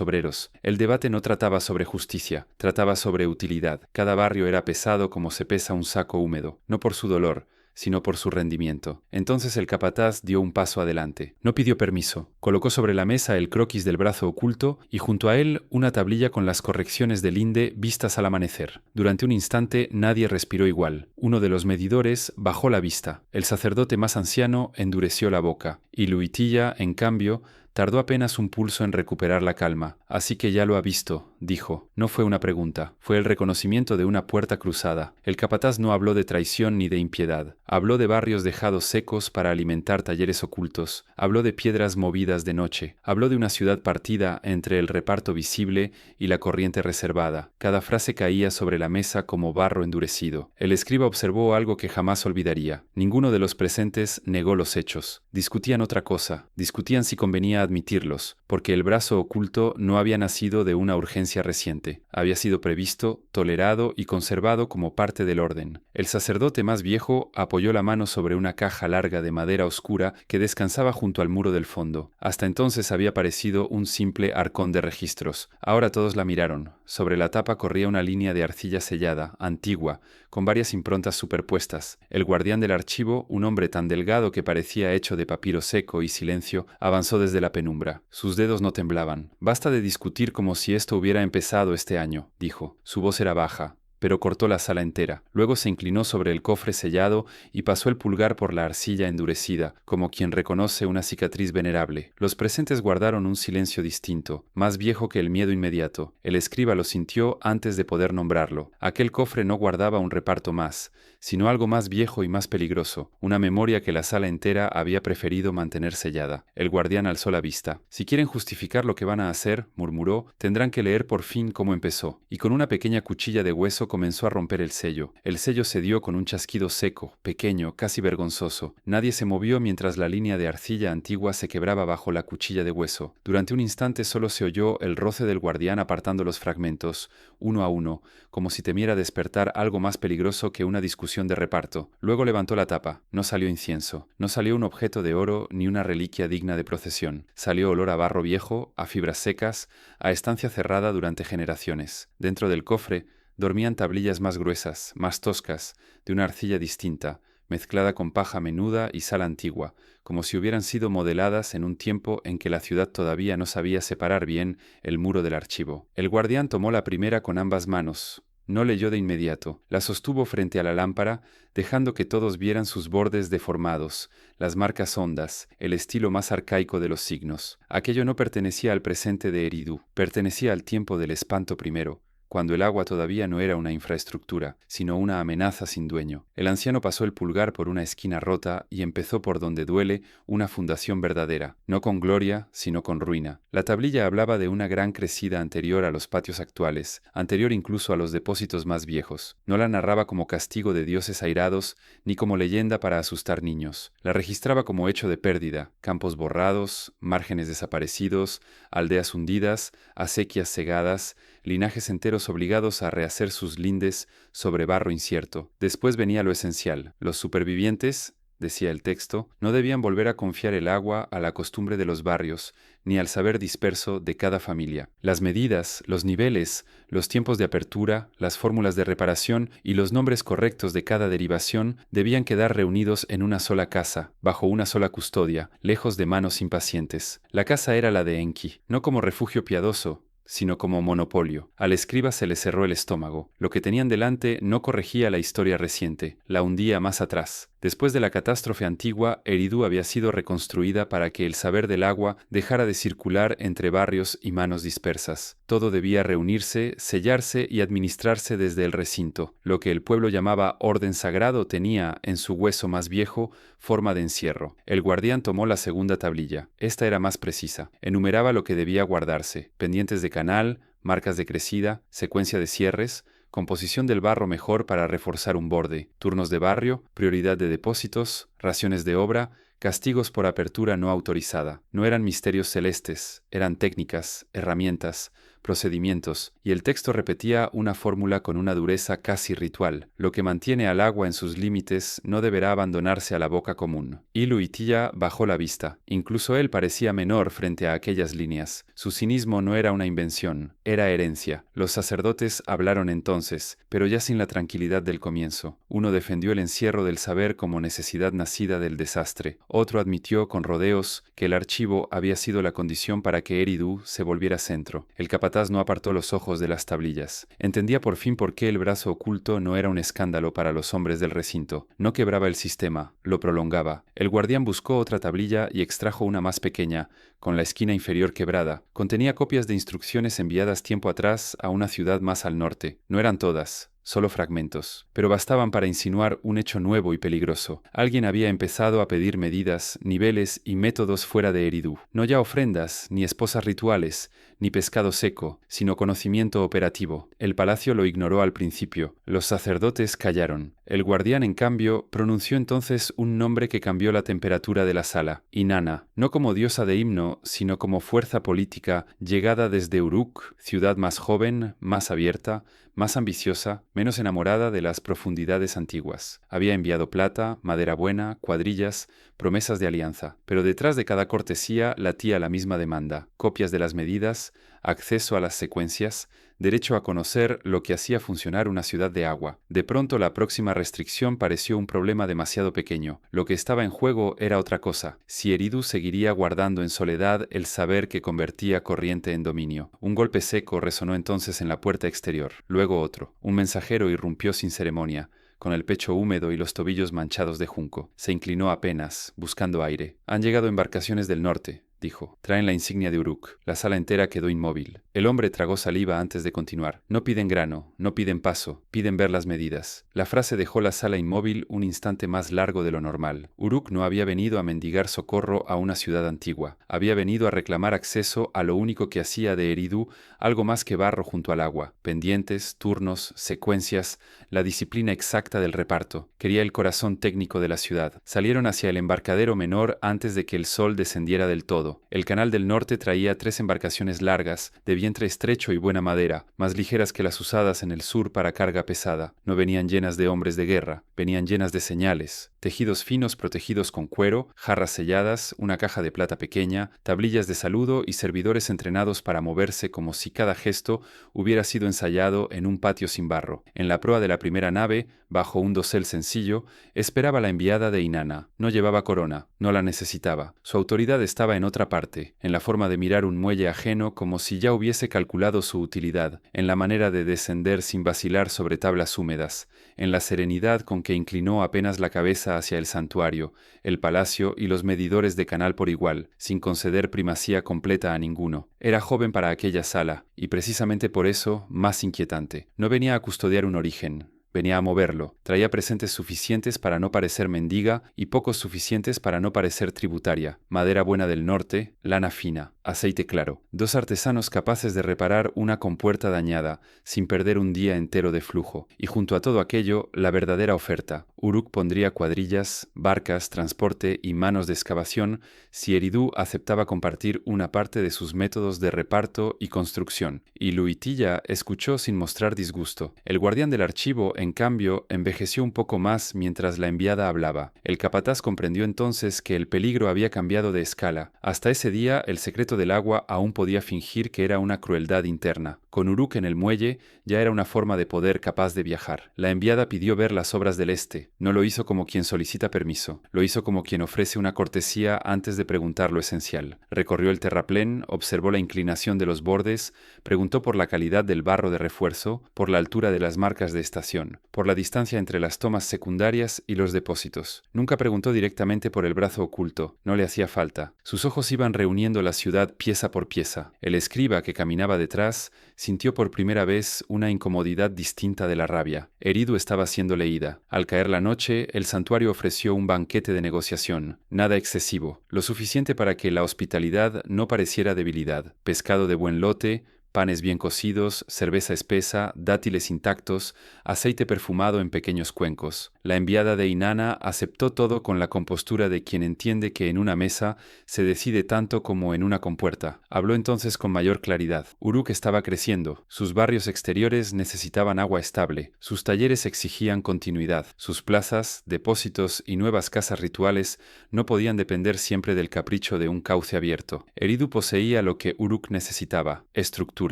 obreros. El debate no trataba sobre justicia, trataba sobre utilidad. Cada barrio era pesado como se pesa un saco húmedo, no por su dolor, sino por su rendimiento. Entonces el capataz dio un paso adelante. No pidió permiso. Colocó sobre la mesa el croquis del brazo oculto y junto a él una tablilla con las correcciones del Inde vistas al amanecer. Durante un instante nadie respiró igual. Uno de los medidores bajó la vista. El sacerdote más anciano endureció la boca. Y Luitilla, en cambio, Tardó apenas un pulso en recuperar la calma. Así que ya lo ha visto, dijo. No fue una pregunta, fue el reconocimiento de una puerta cruzada. El capataz no habló de traición ni de impiedad. Habló de barrios dejados secos para alimentar talleres ocultos. Habló de piedras movidas de noche. Habló de una ciudad partida entre el reparto visible y la corriente reservada. Cada frase caía sobre la mesa como barro endurecido. El escriba observó algo que jamás olvidaría. Ninguno de los presentes negó los hechos. Discutían otra cosa. Discutían si convenía admitirlos, porque el brazo oculto no había nacido de una urgencia reciente. Había sido previsto, tolerado y conservado como parte del orden. El sacerdote más viejo apoyó la mano sobre una caja larga de madera oscura que descansaba junto al muro del fondo. Hasta entonces había parecido un simple arcón de registros. Ahora todos la miraron. Sobre la tapa corría una línea de arcilla sellada, antigua, con varias improntas superpuestas. El guardián del archivo, un hombre tan delgado que parecía hecho de papiro seco y silencio, avanzó desde la penumbra. Sus dedos no temblaban. «Basta de discutir como si esto hubiera empezado este año», dijo. Su voz era baja, pero cortó la sala entera. Luego se inclinó sobre el cofre sellado y pasó el pulgar por la arcilla endurecida, como quien reconoce una cicatriz venerable. Los presentes guardaron un silencio distinto, más viejo que el miedo inmediato. El escriba lo sintió antes de poder nombrarlo. Aquel cofre no guardaba un reparto más, sino algo más viejo y más peligroso, una memoria que la sala entera había preferido mantener sellada. El guardián alzó la vista. «Si quieren justificar lo que van a hacer», murmuró, «tendrán que leer por fin cómo empezó». Y con una pequeña cuchilla de hueso comenzó a romper el sello. El sello cedió con un chasquido seco, pequeño, casi vergonzoso. Nadie se movió mientras la línea de arcilla antigua se quebraba bajo la cuchilla de hueso. Durante un instante solo se oyó el roce del guardián apartando los fragmentos, uno a uno, como si temiera despertar algo más peligroso que una discusión de reparto. Luego levantó la tapa. No salió incienso. No salió un objeto de oro ni una reliquia digna de procesión. Salió olor a barro viejo, a fibras secas, a estancia cerrada durante generaciones. Dentro del cofre dormían tablillas más gruesas, más toscas, de una arcilla distinta, mezclada con paja menuda y sal antigua, como si hubieran sido modeladas en un tiempo en que la ciudad todavía no sabía separar bien el muro del archivo. El guardián tomó la primera con ambas manos. No leyó de inmediato. La sostuvo frente a la lámpara, dejando que todos vieran sus bordes deformados, las marcas hondas, el estilo más arcaico de los signos. Aquello no pertenecía al presente de Eridu, pertenecía al tiempo del espanto primero, cuando el agua todavía no era una infraestructura, sino una amenaza sin dueño. El anciano pasó el pulgar por una esquina rota y empezó por donde duele una fundación verdadera, no con gloria, sino con ruina. La tablilla hablaba de una gran crecida anterior a los patios actuales, anterior incluso a los depósitos más viejos. No la narraba como castigo de dioses airados, ni como leyenda para asustar niños. La registraba como hecho de pérdida, campos borrados, márgenes desaparecidos, aldeas hundidas, acequias cegadas, linajes enteros obligados a rehacer sus lindes sobre barro incierto. Después venía lo esencial. Los supervivientes, decía el texto, no debían volver a confiar el agua a la costumbre de los barrios, ni al saber disperso de cada familia. Las medidas, los niveles, los tiempos de apertura, las fórmulas de reparación y los nombres correctos de cada derivación debían quedar reunidos en una sola casa, bajo una sola custodia, lejos de manos impacientes. La casa era la de Enki, no como refugio piadoso, sino como monopolio. Al escriba se le cerró el estómago. Lo que tenían delante no corregía la historia reciente, la hundía más atrás. Después de la catástrofe antigua, Eridu había sido reconstruida para que el saber del agua dejara de circular entre barrios y manos dispersas. Todo debía reunirse, sellarse y administrarse desde el recinto. Lo que el pueblo llamaba orden sagrado tenía, en su hueso más viejo, forma de encierro. El guardián tomó la segunda tablilla. Esta era más precisa. Enumeraba lo que debía guardarse: pendientes de canal, marcas de crecida, secuencia de cierres, composición del barro mejor para reforzar un borde, turnos de barrio, prioridad de depósitos, raciones de obra, castigos por apertura no autorizada. No eran misterios celestes, eran técnicas, herramientas, procedimientos, y el texto repetía una fórmula con una dureza casi ritual. Lo que mantiene al agua en sus límites no deberá abandonarse a la boca común. Ilu Itiya bajó la vista. Incluso él parecía menor frente a aquellas líneas. Su cinismo no era una invención, era herencia. Los sacerdotes hablaron entonces, pero ya sin la tranquilidad del comienzo. Uno defendió el encierro del saber como necesidad nacida del desastre. Otro admitió con rodeos que el archivo había sido la condición para que Eridu se volviera centro. El capataz capataz no apartó los ojos de las tablillas. Entendía por fin por qué el brazo oculto no era un escándalo para los hombres del recinto. No quebraba el sistema, lo prolongaba. El guardián buscó otra tablilla y extrajo una más pequeña, con la esquina inferior quebrada. Contenía copias de instrucciones enviadas tiempo atrás a una ciudad más al norte. No eran todas, solo fragmentos, pero bastaban para insinuar un hecho nuevo y peligroso. Alguien había empezado a pedir medidas, niveles y métodos fuera de Eridu. No ya ofrendas, ni esposas rituales, ni pescado seco, sino conocimiento operativo. El palacio lo ignoró al principio. Los sacerdotes callaron. El guardián, en cambio, pronunció entonces un nombre que cambió la temperatura de la sala. Inanna, no como diosa de himno, sino como fuerza política llegada desde Uruk, ciudad más joven, más abierta, más ambiciosa, menos enamorada de las profundidades antiguas. Había enviado plata, madera buena, cuadrillas, promesas de alianza. Pero detrás de cada cortesía latía la misma demanda: copias de las medidas, acceso a las secuencias, derecho a conocer lo que hacía funcionar una ciudad de agua. De pronto la próxima restricción pareció un problema demasiado pequeño. Lo que estaba en juego era otra cosa: si Eridu seguiría guardando en soledad el saber que convertía corriente en dominio. Un golpe seco resonó entonces en la puerta exterior, luego otro. Un mensajero irrumpió sin ceremonia, con el pecho húmedo y los tobillos manchados de junco. Se inclinó apenas, buscando aire. «Han llegado embarcaciones del norte», dijo. «Traen la insignia de Uruk». La sala entera quedó inmóvil. El hombre tragó saliva antes de continuar. «No piden grano, no piden paso, piden ver las medidas». La frase dejó la sala inmóvil un instante más largo de lo normal. Uruk no había venido a mendigar socorro a una ciudad antigua. Había venido a reclamar acceso a lo único que hacía de Eridu algo más que barro junto al agua. Pendientes, turnos, secuencias, la disciplina exacta del reparto. Quería el corazón técnico de la ciudad. Salieron hacia el embarcadero menor antes de que el sol descendiera del todo. El canal del norte traía 3 embarcaciones largas, de vientre estrecho y buena madera, más ligeras que las usadas en el sur para carga pesada. No venían llenas de hombres de guerra, venían llenas de señales, tejidos finos protegidos con cuero, jarras selladas, una caja de plata pequeña, tablillas de saludo y servidores entrenados para moverse como si cada gesto hubiera sido ensayado en un patio sin barro. En la proa de la primera nave, bajo un dosel sencillo, esperaba la enviada de Inanna. No llevaba corona, no la necesitaba. Su autoridad estaba en otra parte, en la forma de mirar un muelle ajeno como si ya hubiese calculado su utilidad, en la manera de descender sin vacilar sobre tablas húmedas, en la serenidad con que inclinó apenas la cabeza hacia el santuario, el palacio y los medidores de canal por igual, sin conceder primacía completa a ninguno. Era joven para aquella sala, y precisamente por eso más inquietante. No venía a custodiar un origen. Venía a moverlo. Traía presentes suficientes para no parecer mendiga y pocos suficientes para no parecer tributaria. Madera buena del norte, lana fina, aceite claro. 2 artesanos capaces de reparar una compuerta dañada, sin perder un día entero de flujo. Y junto a todo aquello, la verdadera oferta. Uruk pondría cuadrillas, barcas, transporte y manos de excavación si Eridu aceptaba compartir una parte de sus métodos de reparto y construcción. Y Luitilla escuchó sin mostrar disgusto. El guardián del archivo, en cambio, envejeció un poco más mientras la enviada hablaba. El capataz comprendió entonces que el peligro había cambiado de escala. Hasta ese día, el secreto del agua aún podía fingir que era una crueldad interna. Con Uruk en el muelle, ya era una forma de poder capaz de viajar. La enviada pidió ver las obras del este. No lo hizo como quien solicita permiso. Lo hizo como quien ofrece una cortesía antes de preguntar lo esencial. Recorrió el terraplén, observó la inclinación de los bordes, preguntó por la calidad del barro de refuerzo, por la altura de las marcas de estación, por la distancia entre las tomas secundarias y los depósitos. Nunca preguntó directamente por el brazo oculto. No le hacía falta. Sus ojos iban reuniendo la ciudad pieza por pieza. El escriba que caminaba detrás sintió por primera vez una incomodidad distinta de la rabia. Eridu estaba siendo leída. Al caer la noche, el santuario ofreció un banquete de negociación. Nada excesivo, lo suficiente para que la hospitalidad no pareciera debilidad. Pescado de buen lote, panes bien cocidos, cerveza espesa, dátiles intactos, aceite perfumado en pequeños cuencos. La enviada de Inanna aceptó todo con la compostura de quien entiende que en una mesa se decide tanto como en una compuerta. Habló entonces con mayor claridad. Uruk estaba creciendo. Sus barrios exteriores necesitaban agua estable. Sus talleres exigían continuidad. Sus plazas, depósitos y nuevas casas rituales no podían depender siempre del capricho de un cauce abierto. Eridu poseía lo que Uruk necesitaba: estructura.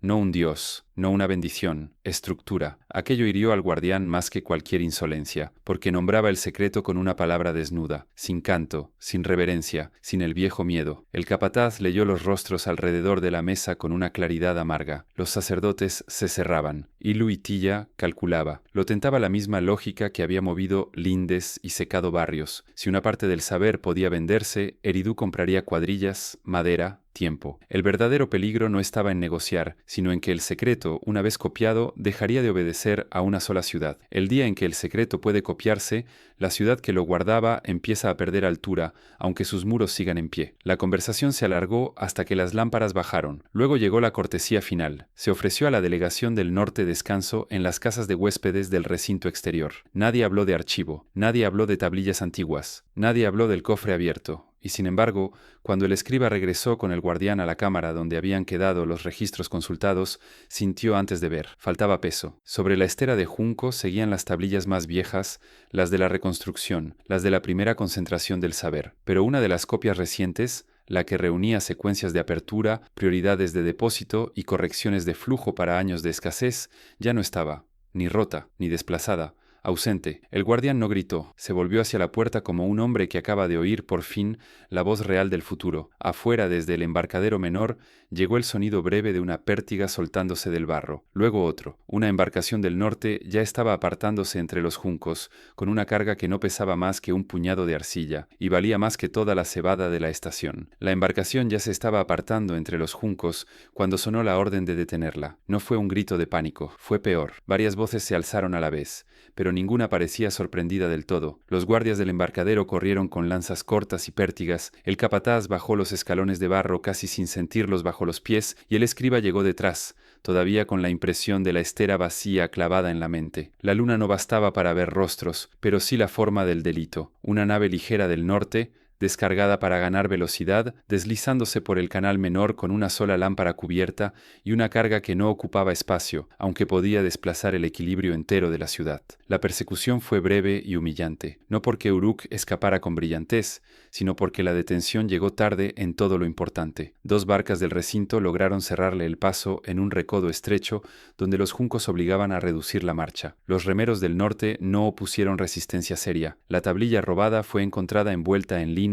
No un dios, no una bendición, estructura. Aquello hirió al guardián más que cualquier insolencia, porque nombraba el secreto con una palabra desnuda, sin canto, sin reverencia, sin el viejo miedo. El capataz leyó los rostros alrededor de la mesa con una claridad amarga. Los sacerdotes se cerraban. Y Luitilla calculaba. Lo tentaba la misma lógica que había movido lindes y secado barrios. Si una parte del saber podía venderse, Eridú compraría cuadrillas, madera, tiempo. El verdadero peligro no estaba en negociar, sino en que el secreto, una vez copiado, dejaría de obedecer a una sola ciudad. El día en que el secreto puede copiarse, la ciudad que lo guardaba empieza a perder altura, aunque sus muros sigan en pie. La conversación se alargó hasta que las lámparas bajaron. Luego llegó la cortesía final. Se ofreció a la delegación del norte descanso en las casas de huéspedes del recinto exterior. Nadie habló de archivo, nadie habló de tablillas antiguas, nadie habló del cofre abierto. Y sin embargo, cuando el escriba regresó con el guardián a la cámara donde habían quedado los registros consultados, sintió antes de ver. Faltaba peso. Sobre la estera de junco seguían las tablillas más viejas, las de la reconstrucción, las de la primera concentración del saber. Pero una de las copias recientes, la que reunía secuencias de apertura, prioridades de depósito y correcciones de flujo para años de escasez, ya no estaba, ni rota, ni desplazada. Ausente. El guardián no gritó. Se volvió hacia la puerta como un hombre que acaba de oír, por fin, la voz real del futuro. Afuera, desde el embarcadero menor, llegó el sonido breve de una pértiga soltándose del barro. Luego otro. Una embarcación del norte ya estaba apartándose entre los juncos, con una carga que no pesaba más que un puñado de arcilla, y valía más que toda la cebada de la estación. La embarcación ya se estaba apartando entre los juncos cuando sonó la orden de detenerla. No fue un grito de pánico, fue peor. Varias voces se alzaron a la vez, pero ninguna parecía sorprendida del todo. Los guardias del embarcadero corrieron con lanzas cortas y pértigas, el capataz bajó los escalones de barro casi sin sentirlos bajo los pies, y el escriba llegó detrás, todavía con la impresión de la estera vacía clavada en la mente. La luna no bastaba para ver rostros, pero sí la forma del delito. Una nave ligera del norte, descargada para ganar velocidad, deslizándose por el canal menor con una sola lámpara cubierta y una carga que no ocupaba espacio, aunque podía desplazar el equilibrio entero de la ciudad. La persecución fue breve y humillante, no porque Uruk escapara con brillantez, sino porque la detención llegó tarde en todo lo importante. Dos barcas del recinto lograron cerrarle el paso en un recodo estrecho donde los juncos obligaban a reducir la marcha. Los remeros del norte no opusieron resistencia seria. La tablilla robada fue encontrada envuelta en lino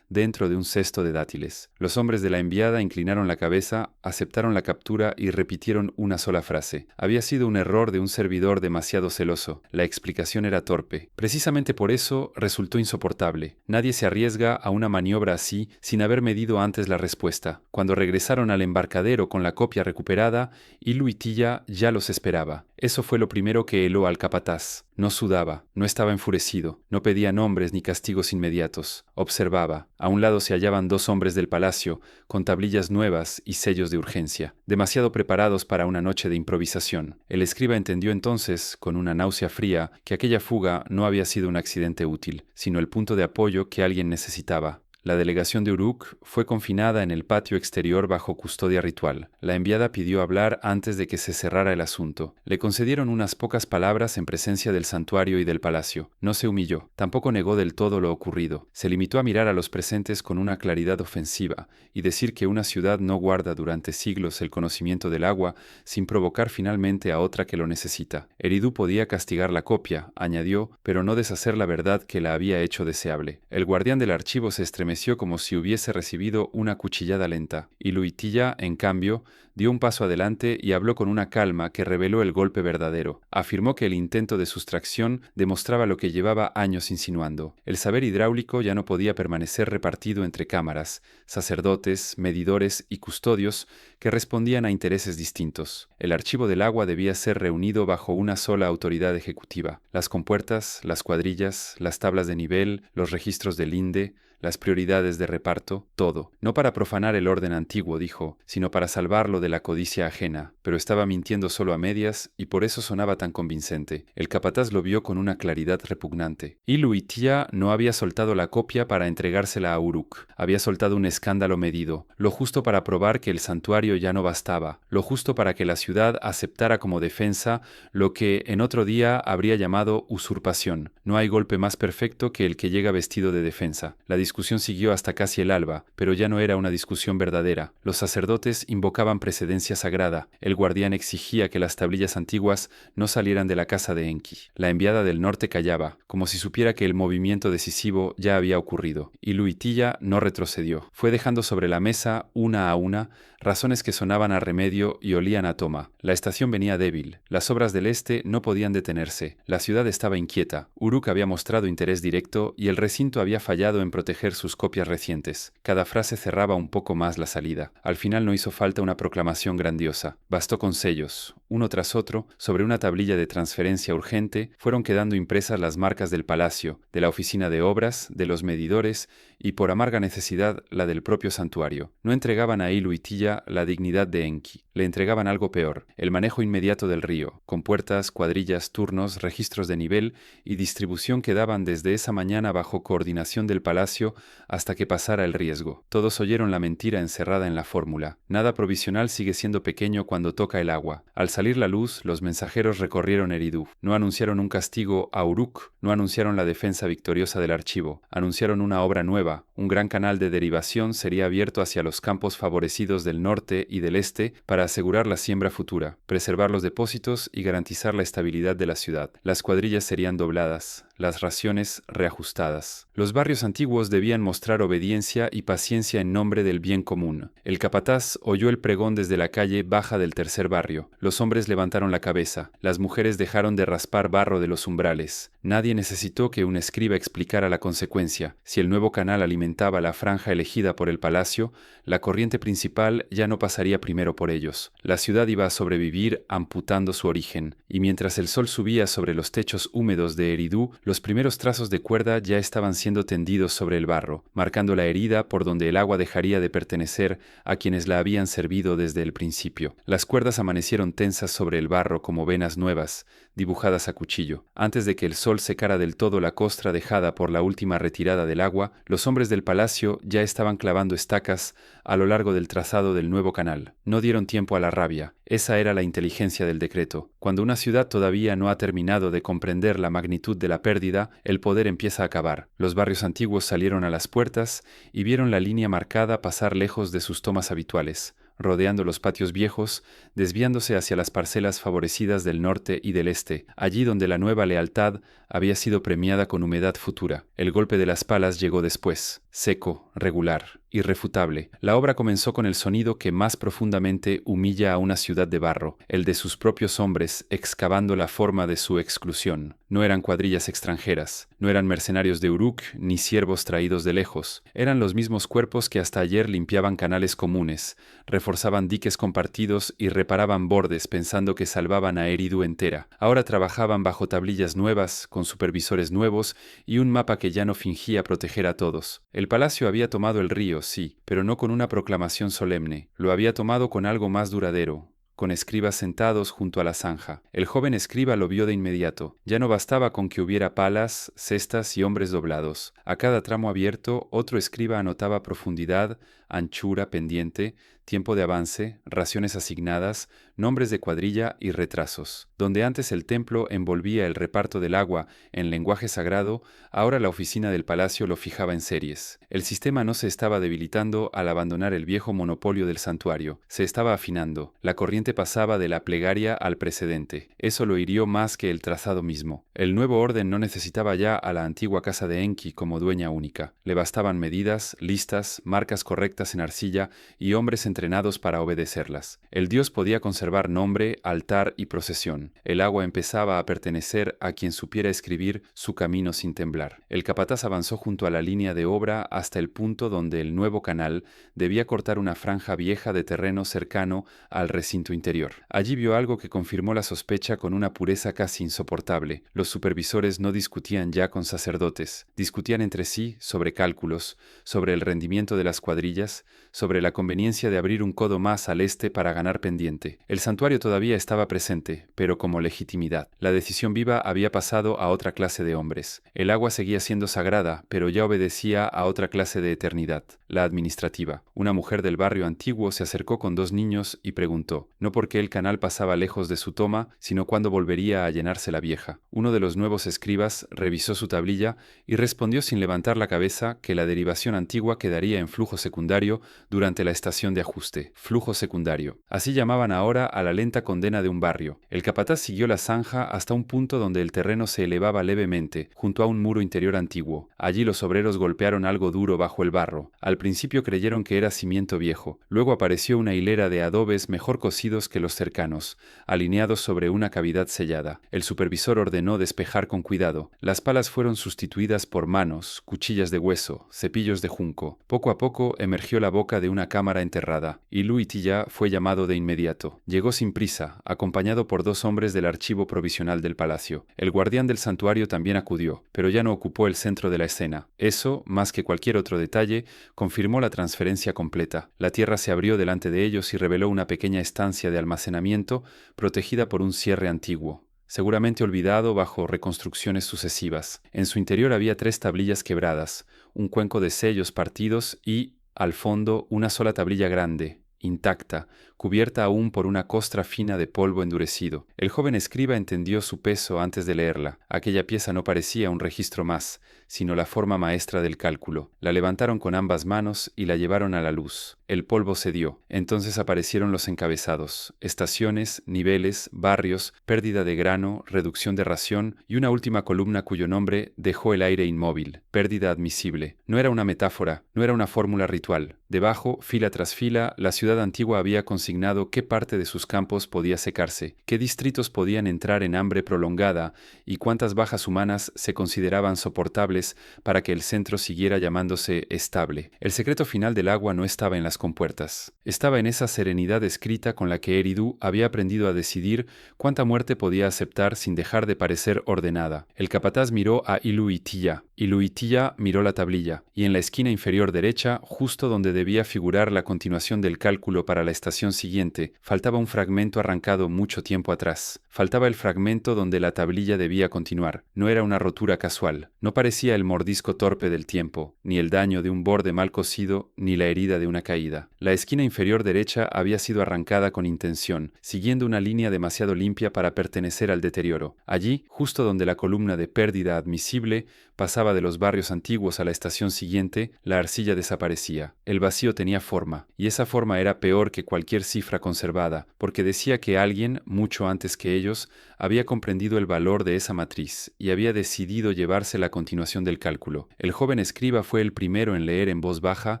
dentro de un cesto de dátiles. Los hombres de la enviada inclinaron la cabeza, aceptaron la captura y repitieron una sola frase. Había sido un error de un servidor demasiado celoso. La explicación era torpe. Precisamente por eso resultó insoportable. Nadie se arriesga a una maniobra así sin haber medido antes la respuesta. Cuando regresaron al embarcadero con la copia recuperada, Iluitilla ya los esperaba. Eso fue lo primero que heló al capataz. No sudaba, no estaba enfurecido, no pedía nombres ni castigos inmediatos. Observaba. A un lado se hallaban dos hombres del palacio, con tablillas nuevas y sellos de urgencia, demasiado preparados para una noche de improvisación. El escriba entendió entonces, con una náusea fría, que aquella fuga no había sido un accidente útil, sino el punto de apoyo que alguien necesitaba. La delegación de Uruk fue confinada en el patio exterior bajo custodia ritual. La enviada pidió hablar antes de que se cerrara el asunto. Le concedieron unas pocas palabras en presencia del santuario y del palacio. No se humilló, tampoco negó del todo lo ocurrido. Se limitó a mirar a los presentes con una claridad ofensiva y decir que una ciudad no guarda durante siglos el conocimiento del agua sin provocar finalmente a otra que lo necesita. Eridú podía castigar la copia, añadió, pero no deshacer la verdad que la había hecho deseable. El guardián del archivo se estremeció como si hubiese recibido una cuchillada lenta, y Luitilla, en cambio, dio un paso adelante y habló con una calma que reveló el golpe verdadero. Afirmó que el intento de sustracción demostraba lo que llevaba años insinuando. El saber hidráulico ya no podía permanecer repartido entre cámaras, sacerdotes, medidores y custodios que respondían a intereses distintos. El archivo del agua debía ser reunido bajo una sola autoridad ejecutiva. Las compuertas, las cuadrillas, las tablas de nivel, los registros del INDE, las prioridades de reparto, todo. No para profanar el orden antiguo, dijo, sino para salvarlo de la codicia ajena. Pero estaba mintiendo solo a medias y por eso sonaba tan convincente. El capataz lo vio con una claridad repugnante. Y Luitilla no había soltado la copia para entregársela a Uruk. Había soltado un escándalo medido, lo justo para probar que el santuario ya no bastaba, lo justo para que la ciudad aceptara como defensa lo que en otro día habría llamado usurpación. No hay golpe más perfecto que el que llega vestido de defensa. La discusión siguió hasta casi el alba, pero ya no era una discusión verdadera. Los sacerdotes invocaban precedencia sagrada. El guardián exigía que las tablillas antiguas no salieran de la casa de Enki. La enviada del norte callaba, como si supiera que el movimiento decisivo ya había ocurrido, y Luitilla no retrocedió. Fue dejando sobre la mesa, una a una, razones que sonaban a remedio y olían a toma. La estación venía débil. Las obras del este no podían detenerse. La ciudad estaba inquieta. Uruk había mostrado interés directo y el recinto había fallado en proteger sus copias recientes. Cada frase cerraba un poco más la salida. Al final no hizo falta una proclamación grandiosa. Bastó con sellos. Uno tras otro, sobre una tablilla de transferencia urgente, fueron quedando impresas las marcas del palacio, de la oficina de obras, de los medidores y, por amarga necesidad, la del propio santuario. No entregaban a Iluitilla la dignidad de Enki. Le entregaban algo peor, el manejo inmediato del río, con puertas, cuadrillas, turnos, registros de nivel y distribución que daban desde esa mañana bajo coordinación del palacio hasta que pasara el riesgo. Todos oyeron la mentira encerrada en la fórmula. Nada provisional sigue siendo pequeño cuando toca el agua. Al salir la luz, los mensajeros recorrieron Eridu. No anunciaron un castigo a Uruk, no anunciaron la defensa victoriosa del archivo. Anunciaron una obra nueva. Un gran canal de derivación sería abierto hacia los campos favorecidos del norte y del este para asegurar la siembra futura, preservar los depósitos y garantizar la estabilidad de la ciudad. Las cuadrillas serían dobladas, las raciones reajustadas. Los barrios antiguos debían mostrar obediencia y paciencia en nombre del bien común. El capataz oyó el pregón desde la calle baja del tercer barrio. Los hombres levantaron la cabeza. Las mujeres dejaron de raspar barro de los umbrales. Nadie necesitó que un escriba explicara la consecuencia. Si el nuevo canal alimentaba la franja elegida por el palacio, la corriente principal ya no pasaría primero por ellos. La ciudad iba a sobrevivir amputando su origen, y mientras el sol subía sobre los techos húmedos de Eridu, los primeros trazos de cuerda ya estaban siendo tendidos sobre el barro, marcando la herida por donde el agua dejaría de pertenecer a quienes la habían servido desde el principio. Las cuerdas amanecieron tensas sobre el barro como venas nuevas, dibujadas a cuchillo. Antes de que el sol secara del todo la costra dejada por la última retirada del agua, los hombres del palacio ya estaban clavando estacas a lo largo del trazado del nuevo canal. No dieron tiempo a la rabia. Esa era la inteligencia del decreto. Cuando una ciudad todavía no ha terminado de comprender la magnitud de la pérdida, el poder empieza a acabar. Los barrios antiguos salieron a las puertas y vieron la línea marcada pasar lejos de sus tomas habituales, rodeando los patios viejos, desviándose hacia las parcelas favorecidas del norte y del este, allí donde la nueva lealtad había sido premiada con humedad futura. El golpe de las palas llegó después, seco, regular, irrefutable. La obra comenzó con el sonido que más profundamente humilla a una ciudad de barro, el de sus propios hombres excavando la forma de su exclusión. No eran cuadrillas extranjeras, no eran mercenarios de Uruk ni siervos traídos de lejos. Eran los mismos cuerpos que hasta ayer limpiaban canales comunes, reforzaban diques compartidos y reparaban bordes pensando que salvaban a Eridu entera. Ahora trabajaban bajo tablillas nuevas, con supervisores nuevos y un mapa que ya no fingía proteger a todos. El palacio había tomado el río, sí, pero no con una proclamación solemne. Lo había tomado con algo más duradero, con escribas sentados junto a la zanja. El joven escriba lo vio de inmediato. Ya no bastaba con que hubiera palas, cestas y hombres doblados. A cada tramo abierto, otro escriba anotaba profundidad, anchura, pendiente, tiempo de avance, raciones asignadas, nombres de cuadrilla y retrasos. Donde antes el templo envolvía el reparto del agua en lenguaje sagrado, ahora la oficina del palacio lo fijaba en series. El sistema no se estaba debilitando al abandonar el viejo monopolio del santuario, se estaba afinando. La corriente pasaba de la plegaria al precedente. Eso lo hirió más que el trazado mismo. El nuevo orden no necesitaba ya a la antigua casa de Enki como dueña única. Le bastaban medidas, listas, marcas correctas en arcilla y hombres entrenados para obedecerlas. El dios podía conservar nombre, altar y procesión. El agua empezaba a pertenecer a quien supiera escribir su camino sin temblar. El capataz avanzó junto a la línea de obra hasta el punto donde el nuevo canal debía cortar una franja vieja de terreno cercano al recinto interior. Allí vio algo que confirmó la sospecha con una pureza casi insoportable. Los supervisores no discutían ya con sacerdotes, discutían entre sí sobre cálculos, sobre el rendimiento de las cuadrillas, sobre la conveniencia de abrir un codo más al este para ganar pendiente. El santuario todavía estaba presente, pero como legitimidad. La decisión viva había pasado a otra clase de hombres. El agua seguía siendo sagrada, pero ya obedecía a otra clase de eternidad, la administrativa. Una mujer del barrio antiguo se acercó con 2 niños y preguntó: no porque el canal pasaba lejos de su toma, sino cuando volvería a llenarse la vieja. Uno de los nuevos escribas revisó su tablilla y respondió sin levantar la cabeza que la derivación antigua quedaría en flujo secundario durante la estación de ajuste. Flujo secundario. Así llamaban ahora a la lenta condena de un barrio. El capataz siguió la zanja hasta un punto donde el terreno se elevaba levemente, junto a un muro interior antiguo. Allí los obreros golpearon algo duro bajo el barro. Al principio creyeron que era cimiento viejo. Luego apareció una hilera de adobes mejor cocidos que los cercanos, alineados sobre una cavidad sellada. El supervisor ordenó despejar con cuidado. Las palas fueron sustituidas por manos, cuchillas de hueso, cepillos de junco. Poco a poco emergió la boca de una cámara enterrada, y Luitilla fue llamado de inmediato. Llegó sin prisa, acompañado por 2 hombres del archivo provisional del palacio. El guardián del santuario también acudió, pero ya no ocupó el centro de la escena. Eso, más que cualquier otro detalle, confirmó la transferencia completa. La tierra se abrió delante de ellos y reveló una pequeña estancia de almacenamiento protegida por un cierre antiguo, seguramente olvidado bajo reconstrucciones sucesivas. En su interior había 3 tablillas quebradas, un cuenco de sellos partidos y, al fondo, una sola tablilla grande, intacta, cubierta aún por una costra fina de polvo endurecido. El joven escriba entendió su peso antes de leerla. Aquella pieza no parecía un registro más, sino la forma maestra del cálculo. La levantaron con ambas manos y la llevaron a la luz. El polvo cedió. Entonces aparecieron los encabezados: estaciones, niveles, barrios, pérdida de grano, reducción de ración y una última columna cuyo nombre dejó el aire inmóvil: pérdida admisible. No era una metáfora, no era una fórmula ritual. Debajo, fila tras fila, la ciudad antigua había consignado qué parte de sus campos podía secarse, qué distritos podían entrar en hambre prolongada y cuántas bajas humanas se consideraban soportables para que el centro siguiera llamándose estable. El secreto final del agua no estaba en las compuertas. Estaba en esa serenidad escrita con la que Eridu había aprendido a decidir cuánta muerte podía aceptar sin dejar de parecer ordenada. El capataz miró a Iluitilla. Iluitilla miró la tablilla, y en la esquina inferior derecha, justo donde debía figurar la continuación del cálculo para la estación siguiente, faltaba un fragmento arrancado mucho tiempo atrás. Faltaba el fragmento donde la tablilla debía continuar. No era una rotura casual. No parecía el mordisco torpe del tiempo, ni el daño de un borde mal cosido, ni la herida de una caída. La esquina inferior derecha había sido arrancada con intención, siguiendo una línea demasiado limpia para pertenecer al deterioro. Allí, justo donde la columna de pérdida admisible pasaba de los barrios antiguos a la estación siguiente, la arcilla desaparecía. El vacío tenía forma, y esa forma era peor que cualquier cifra conservada, porque decía que alguien, mucho antes que ellos, había comprendido el valor de esa matriz y había decidido llevarse la continuación del cálculo. El joven escriba fue el primero en leer en voz baja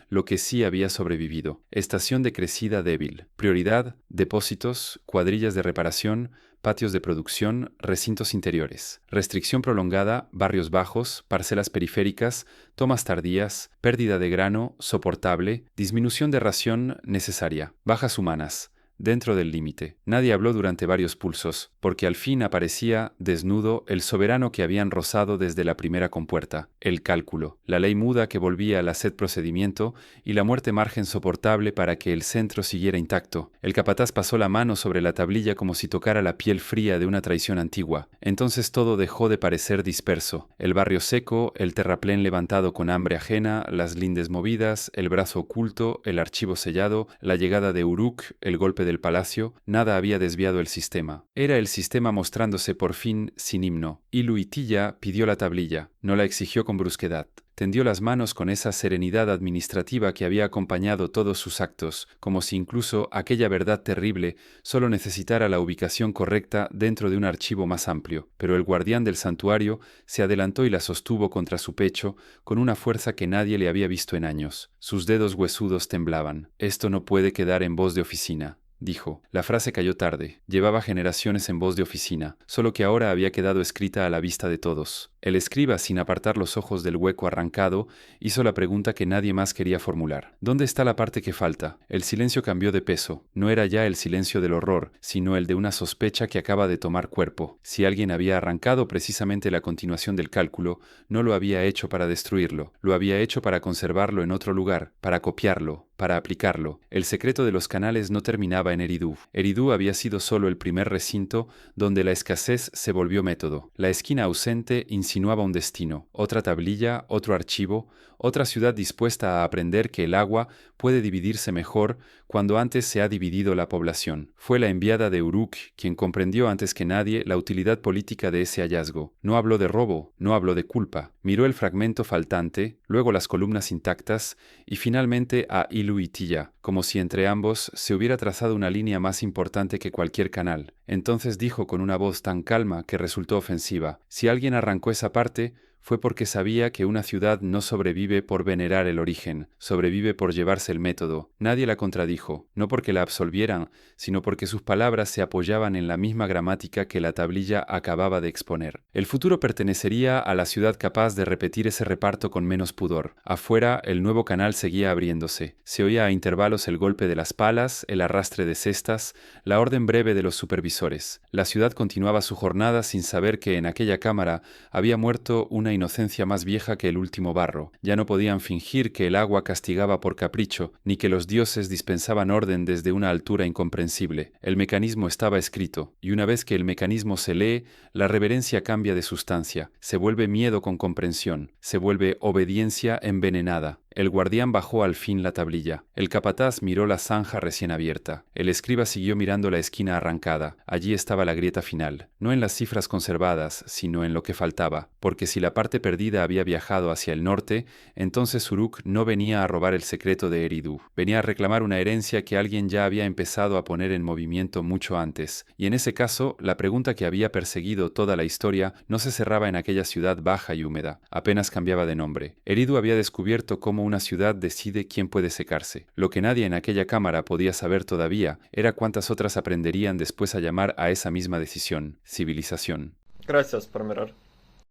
lo que sí había sobrevivido: estación de crecida débil, prioridad, depósitos, cuadrillas de reparación, patios de producción, recintos interiores, restricción prolongada, barrios bajos, parcelas periféricas, tomas tardías, pérdida de grano, soportable, disminución de ración necesaria, bajas humanas, dentro del límite. Nadie habló durante varios pulsos, porque al fin aparecía, desnudo, el soberano que habían rozado desde la primera compuerta: el cálculo, la ley muda que volvía al sed procedimiento y la muerte margen soportable para que el centro siguiera intacto. El capataz pasó la mano sobre la tablilla como si tocara la piel fría de una traición antigua. Entonces todo dejó de parecer disperso. El barrio seco, el terraplén levantado con hambre ajena, las lindes movidas, el brazo oculto, el archivo sellado, la llegada de Uruk, el golpe del palacio, nada había desviado el sistema. Era el sistema mostrándose por fin sin himno. Iluitilla pidió la tablilla. No la exigió con brusquedad. Tendió las manos con esa serenidad administrativa que había acompañado todos sus actos, como si incluso aquella verdad terrible solo necesitara la ubicación correcta dentro de un archivo más amplio. Pero el guardián del santuario se adelantó y la sostuvo contra su pecho con una fuerza que nadie le había visto en años. Sus dedos huesudos temblaban. «Esto no puede quedar en voz de oficina», dijo. La frase cayó tarde. Llevaba generaciones en voz de oficina, solo que ahora había quedado escrita a la vista de todos. El escriba, sin apartar los ojos del hueco arrancado, hizo la pregunta que nadie más quería formular. ¿Dónde está la parte que falta? El silencio cambió de peso. No era ya el silencio del horror, sino el de una sospecha que acaba de tomar cuerpo. Si alguien había arrancado precisamente la continuación del cálculo, no lo había hecho para destruirlo. Lo había hecho para conservarlo en otro lugar, para copiarlo, para aplicarlo. El secreto de los canales no terminaba en Eridu. Eridu había sido solo el primer recinto donde la escasez se volvió método. La esquina ausente insinuaba un destino, otra tablilla, otro archivo, otra ciudad dispuesta a aprender que el agua puede dividirse mejor cuando antes se ha dividido la población. Fue la enviada de Uruk quien comprendió antes que nadie la utilidad política de ese hallazgo. No habló de robo, no habló de culpa. Miró el fragmento faltante, luego las columnas intactas y finalmente a Ilu y Tilla, como si entre ambos se hubiera trazado una línea más importante que cualquier canal. Entonces dijo con una voz tan calma que resultó ofensiva: si alguien arrancó esa parte, fue porque sabía que una ciudad no sobrevive por venerar el origen, sobrevive por llevarse el método. Nadie la contradijo, no porque la absolvieran, sino porque sus palabras se apoyaban en la misma gramática que la tablilla acababa de exponer. El futuro pertenecería a la ciudad capaz de repetir ese reparto con menos pudor. Afuera, el nuevo canal seguía abriéndose. Se oía a intervalos el golpe de las palas, el arrastre de cestas, la orden breve de los supervisores. La ciudad continuaba su jornada sin saber que en aquella cámara había muerto una inocencia más vieja que el último barro. Ya no podían fingir que el agua castigaba por capricho, ni que los dioses dispensaban orden desde una altura incomprensible. El mecanismo estaba escrito, y una vez que el mecanismo se lee, la reverencia cambia de sustancia, se vuelve miedo con comprensión, se vuelve obediencia envenenada. El guardián bajó al fin la tablilla. El capataz miró la zanja recién abierta. El escriba siguió mirando la esquina arrancada. Allí estaba la grieta final, no en las cifras conservadas, sino en lo que faltaba, porque si la parte perdida había viajado hacia el norte, entonces Uruk no venía a robar el secreto de Eridu, venía a reclamar una herencia que alguien ya había empezado a poner en movimiento mucho antes, y en ese caso, la pregunta que había perseguido toda la historia no se cerraba en aquella ciudad baja y húmeda, apenas cambiaba de nombre. Eridu había descubierto cómo una ciudad decide quién puede secarse. Lo que nadie en aquella cámara podía saber todavía era cuántas otras aprenderían después a llamar a esa misma decisión: civilización. Gracias por mirar.